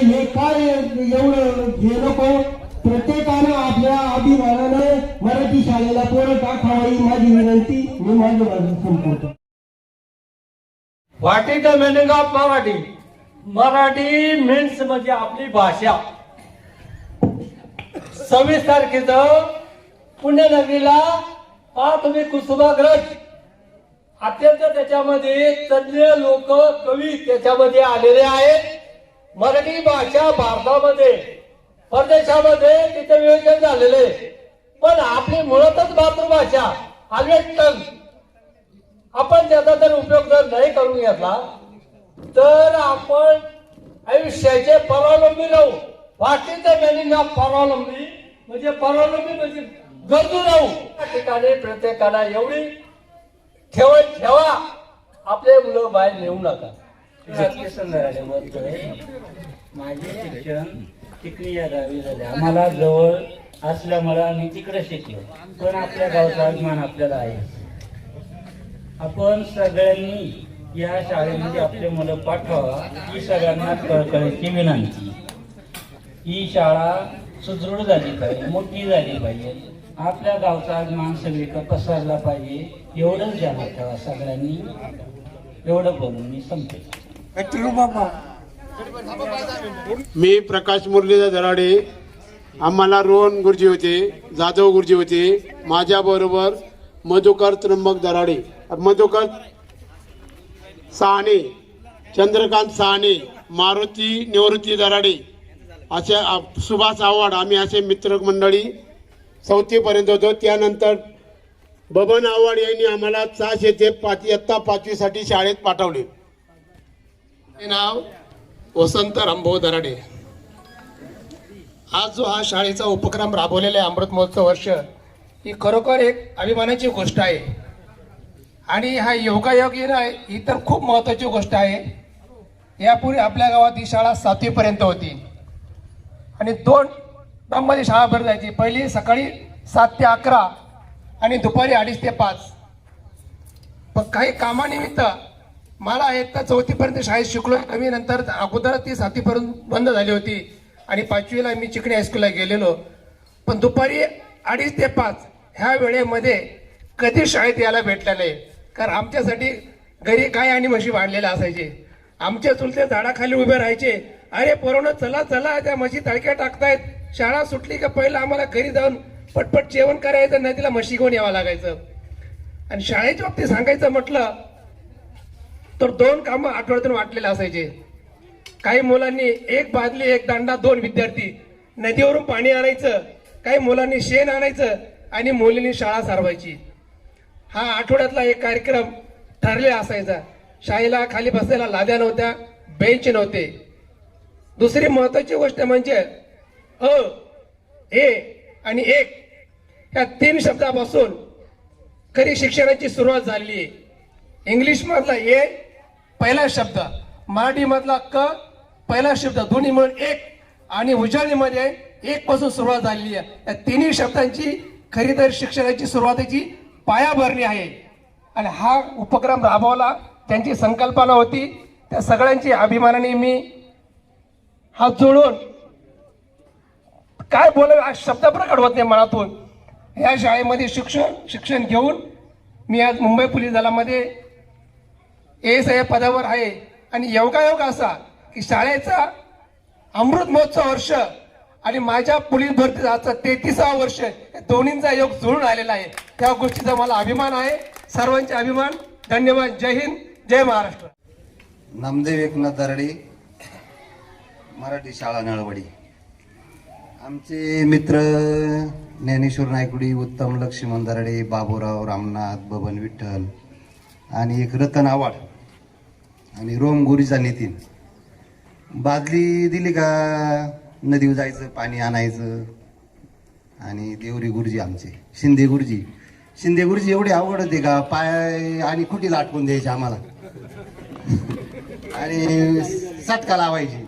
Speaker 13: हे काय एवढं हे नको. प्रत्येकानं आपल्या अभिमानानं मराठी शाळेला पोरं टाकावं ही माझी विनंती. मी माझं संपवतो.
Speaker 11: What is the meaning of Marathi? Marathi means म्हणजे आपली भाषा. 26 तारखेचं पुण्यनगरीला तुम्ही कुसुमाग्रज
Speaker 13: अत्यंत त्याच्यामध्ये तज्ञ लोक कवी त्याच्यामध्ये आलेले आहेत. मराठी भाषा भारतामध्ये परदेशामध्ये तिथे विवेचन झालेले आहे. पण आपली मुळातच मातृभाषा हालवेटन आपण त्याचा जर उपयोग जर नाही करून घेतला तर आपण आयुष्याचे परावलंबी राहू. What is the meaning of परावलंबी म्हणजे परावलंबी म्हणजे गरजू राहू. त्या ठिकाणी प्रत्येकाला एवढी ठेवा आपले मुलं बाहेर नेऊ नका.
Speaker 9: माझे शिक्षण चिखली या गावी झाले. आम्हाला जवळ असल्यामुळे आम्ही तिकडे शिकलो. पण आपल्या गावचा अभिमान आपल्याला आहे. आपण सगळ्यांनी या शाळेमध्ये आपले मुलं पाठवा ही सगळ्यांना कळकळीची विनंती. ही शाळा सुदृढ झाली पाहिजे, मोठी झाली पाहिजे. आपल्या गावचा अभिमान सगळीकडे पसरला पाहिजे एवढंच ध्यानात ठेवा सगळ्यांनी. एवढं बोलून मी संपतो.
Speaker 14: मी प्रकाश मुरलीधर दराडे. आम्हाला रोहन गुरुजी होते, जाधव गुरुजी होते. माझ्याबरोबर मधुकर त्र्यंबक दराडे, मधुकर साहने, चंद्रकांत साहने, मारुती निवृत्ती दराडे असे सुभाष आव्हाड आम्ही असे मित्रमंडळी 4थी पर्यंत होतो. त्यानंतर बबन आव्हाड यांनी आम्हाला 600 ते 5वी साठी शाळेत पाठवले.
Speaker 15: हे नाव वसंत रामभाऊ दराडे. आज जो हा शाळेचा उपक्रम राबवलेला आहे अमृत महोत्सव वर्ष, ही खरोखर एक अभिमानाची गोष्ट आहे. आणि हा योगायोग येणं ही तर खूप महत्त्वाची गोष्ट आहे. यापूर्वी आपल्या गावात ही शाळा 7वी पर्यंत होती आणि 2 टर्ममध्ये शाळा भर जायची. पहिली सकाळी 7 ते 11 आणि दुपारी 2:30 ते 5. पण काही कामानिमित्त मला एक तर 4थी पर्यंत शाळेत शिकलो कमी. नंतर अगोदर ती 7वी पर्यंत बंद झाली होती आणि 5वीला मी चिकणी हायस्कूलला गेलेलो. पण दुपारी 2:30 ते 5 ह्या वेळेमध्ये कधी शाळेत यायला भेटलं नाही. कारण आमच्यासाठी घरी गाय आणि म्हशी बांधलेल्या असायचे. आमच्या चुलते झाडाखाली उभे राहायचे. अरे पोरांनो चला चला त्या म्हशी तळक्या टाकतायत. शाळा सुटली का पहिलं आम्हाला घरी जाऊन पटपट जेवण करायचं, नदीला म्हशी घेऊन यावं लागायचं. आणि शाळेच्या बाबतीत सांगायचं म्हटलं तर 2 कामं आठवड्यातून वाटलेले असायचे. काही मुलांनी 1 बादली 1 दांडा 2 विद्यार्थी नदीवरून पाणी आणायचं. काही मुलांनी शेण आणायचं आणि मुलींनी शाळा सारवायची. हा आठवड्यातला एक कार्यक्रम ठरलेला असायचा. शाळेला खाली बसायला लाद्या नव्हत्या, बेंच नव्हते. दुसरी महत्वाची गोष्ट म्हणजे ए आणि एक या 3 शब्दापासून खरी शिक्षणाची सुरुवात झाली आहे. इंग्लिश मधला ए पहिला शब्द, मराठी मधला क पहिला शब्द, दोन्ही मिळून 1 आणि उजळणीमध्ये 1 पासून सुरुवात झालेली आहे. या 3 शब्दांची खरी तर शिक्षणाची सुरुवातीची पायाभरणी आहे. आणि हा उपक्रम राबवला त्यांची संकल्पना होती. त्या सगळ्यांची अभिमानाने मी हात जोडून काय बोलावे आज शब्द प्रकट होत नाही मनातून. या शाळेमध्ये शिक्षण घेऊन मी आज मुंबई पोलीस दलामध्ये ASI पदावर आहे. आणि योगायोग असा की शाळेचा अमृत महोत्सव वर्ष आणि माझ्या पोलीस भरतीचा आजचा 33वा वर्ष या दोन्हींचा योग जुळून आलेला आहे. त्या गोष्टीचा मला अभिमान आहे. सर्वांचे अभिमान. धन्यवाद. जय हिंद, जय महाराष्ट्र.
Speaker 16: नामदेव एकनाथ दराडे, मराठी शाळा नळवडी. आमचे मित्र ज्ञानेश्वर नायकुडी, उत्तम लक्ष्मण दराडे, बाबूराव रामनाथ, बबन विठ्ठल आणि एक रतन आव्हाड आणि रोम गुरुचा नितीन. बादली दिली का नदीवर जायचं, पाणी आणायचं. आणि देवरी गुरुजी आमचे शिंदे गुरुजी एवढे अवघड होते का पाय आणि खुटी लाटकून द्यायचे आम्हाला आणि सटका लावायची.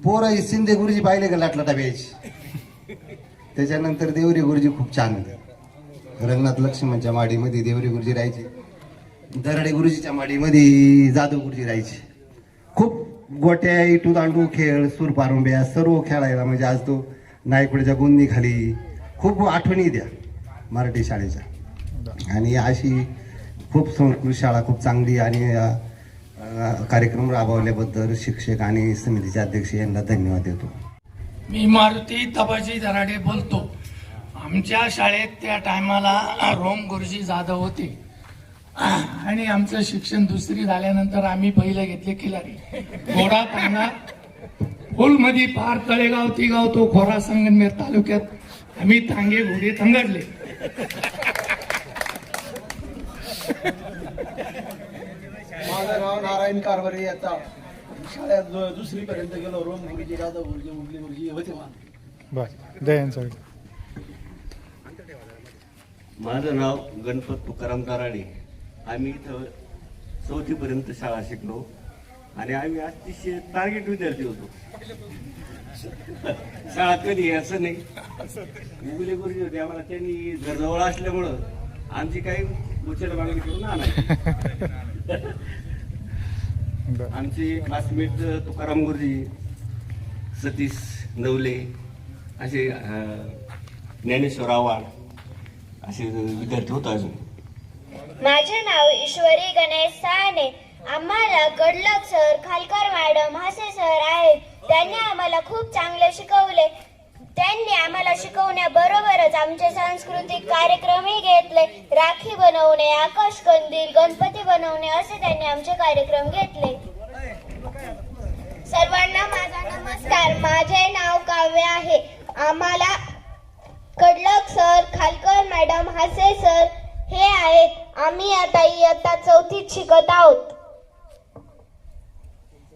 Speaker 16: पोरं शिंदे गुरुजी पाहिले का लाटलाटा प्यायची. त्याच्यानंतर देवरी गुरुजी खूप छान होते. रंगनाथ लक्ष्मणच्या माडीमध्ये देवरी गुरुजी राहायचे. दराडे गुरुजीच्या माडीमध्ये जाधव गुरुजी राहायचे. खूप गोट्या, इटू दांडू खेळ, सूरपारुंब्या सर्व खेळायला. म्हणजे आज तो नायकुडीच्या गुंदी खाली खूप आठवणी द्या मराठी शाळेच्या. आणि अशी खूप संस्कृत शाळा खूप चांगली आणि कार्यक्रम राबवल्याबद्दल शिक्षक आणि समितीचे अध्यक्ष यांना धन्यवाद देतो.
Speaker 17: मी मारुती तबाजी दराडे बोलतो. आमच्या शाळेत त्या टायमाला रोम गुरुजी जाधव होते आणि आमचं शिक्षण दुसरी झाल्यानंतर आम्ही पहिले घेतले खिलारी घोडा तांगा मध्ये पार तळेगाव तिगाव तो खोरा संगमनेर तालुक्यात आम्ही तांगे घोडे तंगडले.
Speaker 5: माझं नाव नारायण कारभारी. आता शाळेत दुसरीपर्यंत गेलो. रोम गुरुजी, राधा गुरुजी, उडली गुरुजी होते.
Speaker 12: बस द्या यांचं.
Speaker 18: माझं नाव गणपत तुकाराम कराडे. आम्ही इथं 4थी पर्यंत शाळा शिकलो आणि आम्ही अतिशय टार्गेट विद्यार्थी होतो. शाळा कधी असं नाही. उगले गुरुजी होते आम्हाला, त्यांनी घरजवळ असल्यामुळं आमची काही उचल मागणी करून आणायची. आमचे क्लासमेट तुकाराम गुरुजी, सतीश नवले, असे ज्ञानेश्वर आव्हाड असे विद्यार्थी होतो. अजून
Speaker 3: माझे नाव ईश्वरी गणेश साने. आम्हाला Kadlak sir, Khalkar madam, Hase sir आहेत. त्यांनी आम्हाला खूप चांगले शिकवले. त्यांनी आम्हाला शिकवण्याबरोबरच आमचे सांस्कृतिक कार्यक्रमही घेतले. राखी बनवणे, आकाश कंदील, गणपती बनवणे असे त्यांनी आमचे कार्यक्रम घेतले. सर्वांना माझा नमस्कार. माझे नाव काव्य आहे. आम्हाला Kadlak sir, Khalkar madam, Hase sir हे आहेत. आम्ही आता इयत्ता 4थीत शिकत आहोत.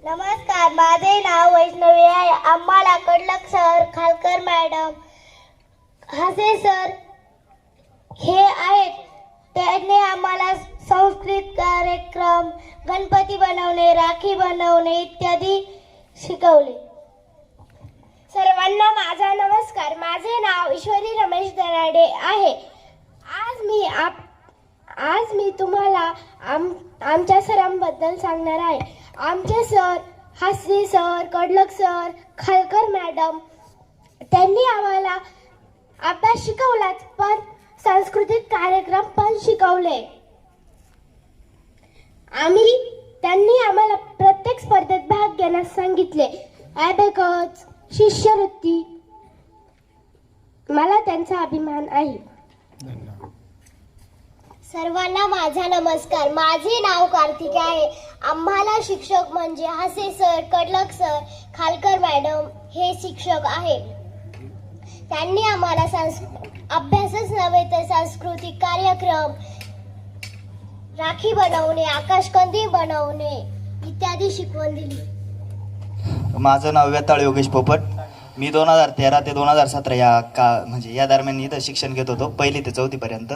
Speaker 3: नमस्कार. माझे नाव वैष्णवी आहे. आम्हाला Kadlak sir, Khalkar madam, Hase sir हे आहेत. त्यांनी आम्हाला सांस्कृतिक कार्यक्रम, गणपती बनवणे, राखी बनवणे इत्यादी शिकवले. सर्वांना माझा नमस्कार. माझे नाव ईश्वरी रमेश दराडे आहे. आज मी तुम्हाला आमच्या सरांबद्दल सांगणार आहे. आमचे sir, Hase sir, Kadlak sir, Khalkar madam त्यांनी आम्हाला अभ्यास शिकवलाच पण सांस्कृतिक कार्यक्रम पण शिकवले. त्यांनी आम्हाला प्रत्येक स्पर्धेत भाग घेण्यास सांगितले. ॲबॅकस, शिष्यवृत्ती. मला त्यांचा अभिमान आहे. सर्वांना माझा नमस्कार. माझे नाव कार्तिक आहे. आम्हाला शिक्षक म्हणजे Hase sir, Kadlak sir, Khalkar madam हे शिक्षक आहेत. त्यांनी आम्हाला अभ्यासच नव्हे तर सांस्कृतिक कार्यक्रम, राखी बनवणे, आकाशकंदील बनवणे इत्यादी शिकवण दिली.
Speaker 19: माझं नाव वेताळ योगेश पोपट. मी 2013 ते 2017 या दरम्यान इथं शिक्षण घेत होतो, 1ली ते 4थी पर्यंत.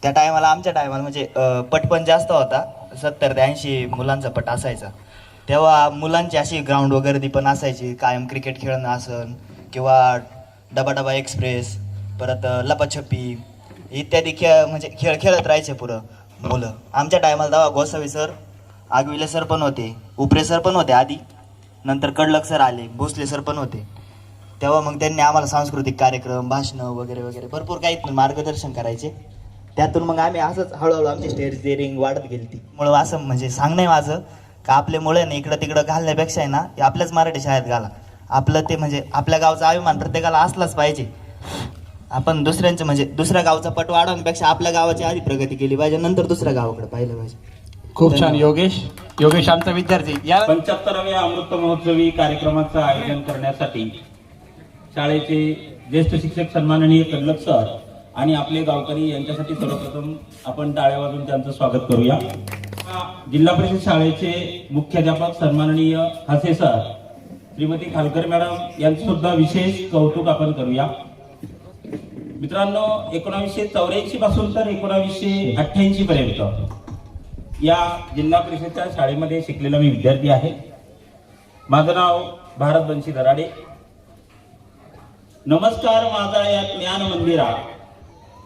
Speaker 19: त्या टायमाला आमच्या टायमाला म्हणजे पट पण जास्त होता. 70 ते 80 मुलांचा पट असायचा. तेव्हा मुलांची अशी ग्राउंड वगैरे पण असायची. कायम क्रिकेट खेळणं असन किंवा डबा डबा एक्सप्रेस, परत लपाछपी इत्यादी खेळ खेळत राहायचे पुरं मुलं. आमच्या टायमाला तेव्हा गोसावी सर, आगविले सर पण होते, उपरे सर पण होते आधी, नंतर कडलक सर आले, भोसले सर पण होते. तेव्हा मग त्यांनी आम्हाला सांस्कृतिक कार्यक्रम, भाषणं वगैरे वगैरे भरपूर काही मार्गदर्शन करायचे. त्यातून मग आम्ही असंच हळूहळू आमची स्टेज डेअरिंग वाढत गेली. ती मुळे असं म्हणजे सांगणं आहे माझं का आपले मुळे ना इकडं तिकडं घालण्यापेक्षा आहे ना आपल्याच मराठी शाळेत घाला. आपलं ते म्हणजे आपल्या गावचा अभिमान प्रत्येकाला असलाच पाहिजे. आपण दुसऱ्यांचं म्हणजे दुसऱ्या गावचा पट वाढवण्यापेक्षा आपल्या गावाची आधी प्रगती केली पाहिजे, नंतर दुसऱ्या गावाकडे पाहिलं पाहिजे.
Speaker 4: खूप छान. योगेश आमचा विद्यार्थी. या
Speaker 20: 75व्या अमृत महोत्सवी कार्यक्रमाचं आयोजन करण्यासाठी शाळेचे ज्येष्ठ शिक्षक सन्माननीय कडलक सर आणि आपले गावकरी यांच्यासाठी सर्वप्रथम आपण टाळ्या वाजवून त्यांचं स्वागत करूया. जिल्हा परिषद शाळेचे मुख्याध्यापक सन्माननीय हासे सर, श्रीमती खालकर मॅडम यांचं सुद्धा विशेष कौतुक आपण करूया. मित्रांनो, 1984 पासून तर 1988 पर्यंत या जिल्हा परिषदच्या शाळेमध्ये शिकलेला मी विद्यार्थी आहे. माझं नाव भारत बंशी दराडे. नमस्कार माझा या ज्ञान मंदिरा,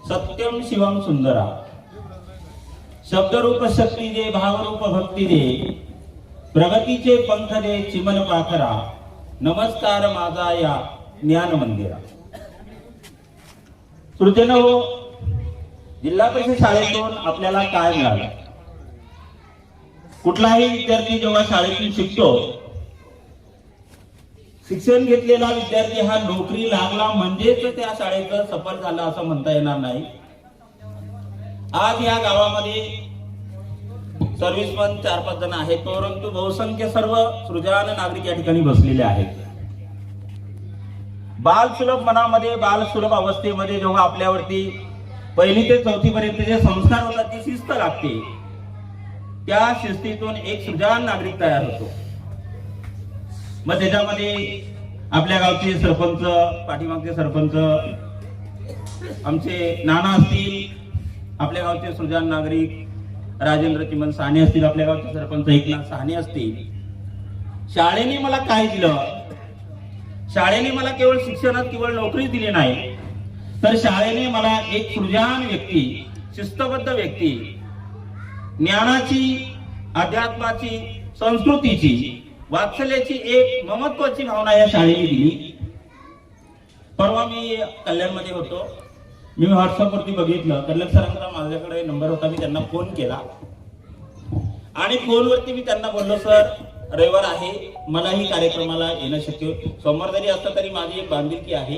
Speaker 20: सत्यम शिवम सुंदरा. शब्दरूप शक्ती दे, भावरूप भक्ती दे, प्रगतीचे पंख दे, चिमन पाखरा. नमस्कार माझा या ज्ञान मंदिरा. श्रोतेनो, जिल्हा परिषद शाळेतून आपल्याला काय मिळालं? कुठलाही विद्यार्थी जेव्हा शाळेतून शिकतो, शिक्षण घेतलेला विद्यार्थी हा नोकरी लागला म्हणजेच त्या शाळेचं सफल झालं असं म्हणता येणार नाही. आज या गावामध्ये सर्व्हिसमन 4-5 जण आहेत, परंतु बहुसंख्य सर्व सृजन नागरिक या ठिकाणी बसलेले आहेत. बालसुलभ मनामध्ये, बालसुलभ अवस्थेमध्ये जेव्हा आपल्यावरती 1ली ते 4थी पर्यंत जे संस्कार होतात, ती शिस्त लागते, त्या शिस्तीतून एक सृजन नागरिक तयार होतो. मग त्याच्यामध्ये आपल्या गावचे सरपंच, पाठीमागचे सरपंच, आमचे नाना असतील, आपल्या गावचे सृजन नागरिक राजेंद्र चिमन साने असतील, आपल्या गावचे सरपंच एकनाथ साने असतील. शाळेने मला काय दिलं? शाळेने मला केवळ शिक्षणात केवळ नोकरी दिली नाही, तर शाळेने मला एक सृजन व्यक्ती, शिस्तबद्ध व्यक्ती, ज्ञानाची, अध्यात्माची, संस्कृतीची, वात्सल्याची एक महत्वाची भावना या शाळेने दिली. परवा मी कल्याणमध्ये होतो, मी व्हॉट्सअपवरती बघितलं, कल्याण सरांचा माझ्याकडे नंबर होता, मी त्यांना फोन केला आणि फोनवरती मी त्यांना बोललो, सर रविवार आहे, मलाही कार्यक्रमाला येणं शक्य, सोमवार जरी असतं तरी माझी एक बांधिलकी आहे.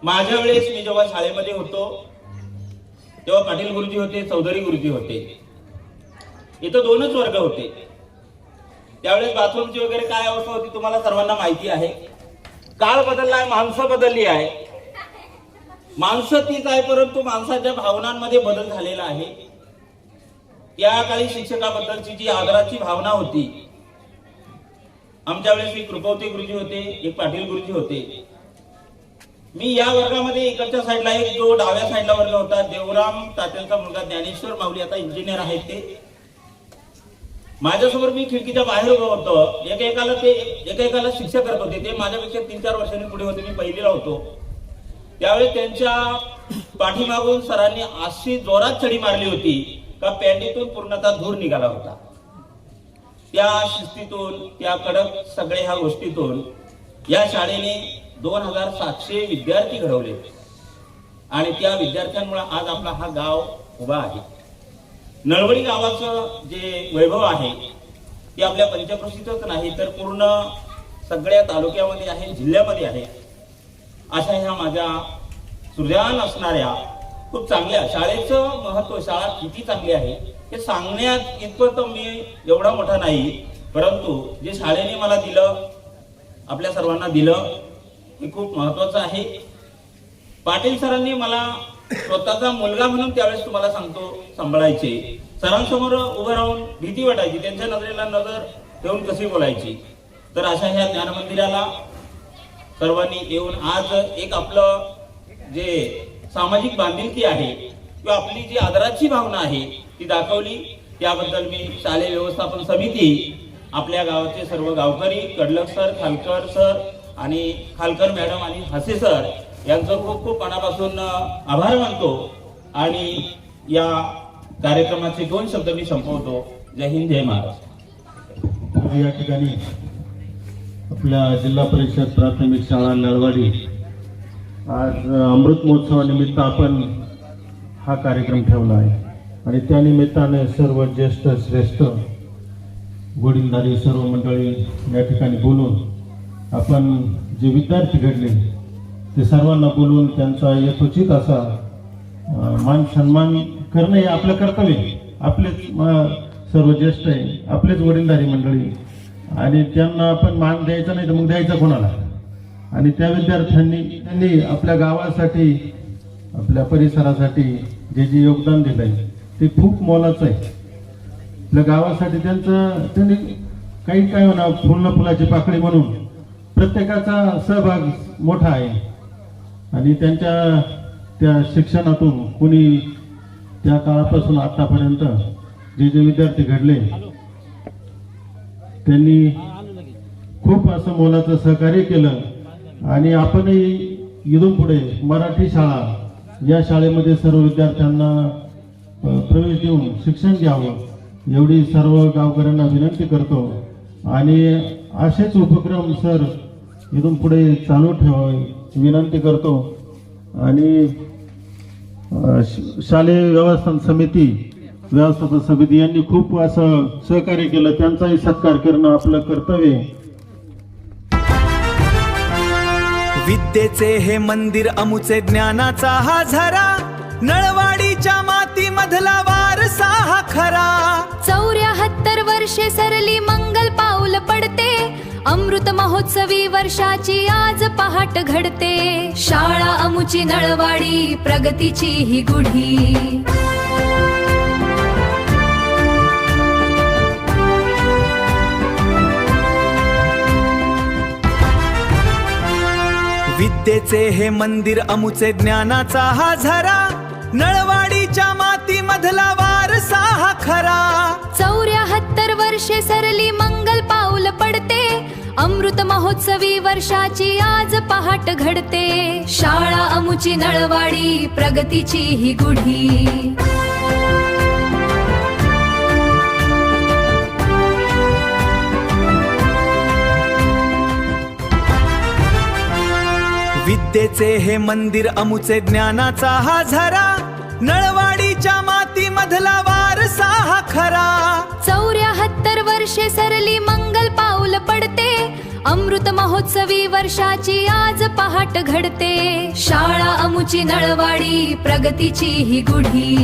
Speaker 20: माझ्या वेळेस मी जेव्हा शाळेमध्ये होतो तेव्हा पाटील गुरुजी होते, चौधरी गुरुजी होते, इथं 2च वर्ग होते. त्यावेळेस बाथरूमची वगैरे काय अवस्था होती तुम्हाला सर्वांना माहिती आहे. काळ बदलला आहे, माणसं बदलली आहे, माणसं तीच आहे, परंतु माणसाच्या भावनांमध्ये बदल झालेला आहे. या काळी शिक्षकाबद्दलची जी आदराची भावना होती, आमच्या वेळेस एक कृपवते गुरुजी होते, एक पाटील गुरुजी होते. मी या वर्गामध्ये इकडच्या साईडला एक जो डाव्या साईडला वर्ग होता, देवराम तात्यांचा मुलगा ज्ञानेश्वर माऊली, आता इंजिनियर आहेत ते, माझ्यासमोर मी खिडकीच्या बाहेर उभं होतो. एकेकाला शिक्षा करत होते, ते माझ्यापेक्षा 3-4 वर्षांनी पुढे होते, मी 1लीला होतो. त्यावेळी त्यांच्या पाठीमागून सरांनी अशी जोरात छडी मारली होती का पॅन्टीतून पूर्णतः धूर निघाला होता. त्या शिस्तीतून, त्या कडक सगळ्या ह्या गोष्टीतून या शाळेने 2700 विद्यार्थी घडवले आणि त्या विद्यार्थ्यांमुळे आज आपला हा गाव उभा आहे. नळवडी गावाचं जे वैभव आहे ते आपल्या पंचक्रोशीतच नाही तर पूर्ण सगळ्या तालुक्यामध्ये आहे, जिल्ह्यामध्ये आहे. अशा ह्या माझ्या सृजन असणाऱ्या खूप चांगल्या शाळेचं महत्व, शाळा किती चांगली आहे हे सांगण्यात इतपत मी एवढा मोठा नाही, परंतु जे शाळेने मला दिलं, आपल्या सर्वांना दिलं, हे खूप महत्वाचं आहे. पाटील सरांनी मला स्वतःचा मुलगा म्हणून त्यावेळेस तुम्हाला सांगतो सांभाळायचे. सरांसमोर उभं राहून भीती वाटायची, त्यांच्या नजरेला नजर ठेवून कशी बोलायची. तर अशा ह्या ज्ञान मंदिराला सर्वांनी येऊन आज एक आपलं जे सामाजिक बांधिलकी आहे किंवा आपली जी आदराची भावना आहे ती दाखवली. त्याबद्दल मी शालेय व्यवस्थापन समिती, आपल्या गावाचे सर्व गावकरी, कडलक सर, खालकर सर आणि खालकर मॅडम आणि हसे सर यांचं खूप खूप मनापासून आभार मानतो आणि या कार्यक्रमाचे 2 शब्द मी संपवतो. जय हिंद, जय महाराष्ट्र.
Speaker 21: या ठिकाणी आपल्या जिल्हा परिषद प्राथमिक शाळा नळवाडी आज अमृत महोत्सवानिमित्त आपण हा कार्यक्रम ठेवला आहे आणि त्या निमित्ताने सर्व ज्येष्ठ श्रेष्ठ वडीलधारी सर्व मंडळी या ठिकाणी बोलून आपण जे विद्यार्थी घडले ते सर्वांना बोलून त्यांचा यथोचित असा मान सन्मान करणे हे आपलं कर्तव्य. आपलेच सर्व ज्येष्ठ आहे, आपलेच वडीलधारी मंडळी आणि त्यांना आपण मान द्यायचा नाही तर मग द्यायचा कोणाला. आणि त्या विद्यार्थ्यांनी आपल्या गावासाठी, आपल्या परिसरासाठी जे जे योगदान दिलंय ते खूप मोलाचं आहे. आपल्या गावासाठी त्यांनी काही काय म्हणा फुलाची पाकळी म्हणून प्रत्येकाचा सहभाग मोठा आहे आणि त्यांच्या त्या शिक्षणातून कुणी त्या काळापासून आतापर्यंत जे जे विद्यार्थी घडले त्यांनी खूप असं मोलाचं सहकार्य केलं आणि आपणही इथून पुढे मराठी शाळा या शाळेमध्ये सर्व विद्यार्थ्यांना प्रवेश देऊन शिक्षण घ्यावं एवढी सर्व गावकऱ्यांना विनंती करतो आणि असेच उपक्रम सर इथून पुढे चालू ठेवावे विनंती करतो. आणि शालेय व्यवस्थापन समिती यांनी खूप असं सहकार्य केलं, त्यांचाही सत्कार करणं आपलं कर्तव्य आहे.
Speaker 7: विद्येचे हे मंदिर अमुचे ज्ञानाचा हा झरा, नळवाडीच्या मातीमधला वारसा. वारसा हा खरा.
Speaker 3: 74 वर्षे सरली मंगल पाऊल पडते. अमृत महोत्सवी वर्षाची आज पहाट घडते. शाळा अमुची नळवाडी प्रगतीची ही गुढी.
Speaker 7: विद्येचे हे मंदिर अमुचे ज्ञानाचा हा झरा. नळवाडीच्या माती मधला वारसा हा खरा.
Speaker 3: 74 वर्षे सरली मंगल पाऊल पडते. अमृत महोत्सवी वर्षाची आज पहाट घडते. शाळा अमुची नळवाडी प्रगतीची ही गुढी.
Speaker 7: विद्येचे हे मंदिर अमुचे ज्ञानाचा हा झरा. नळवाडीच्या माती मधला वारसा हा खरा.
Speaker 3: 74 वर्षे सरली मंगल पाऊल पडते. अमृत महोत्सवी वर्षाची आज पहाट घडते. शाळा अमुची नळवाडी प्रगतीची ही गुढी.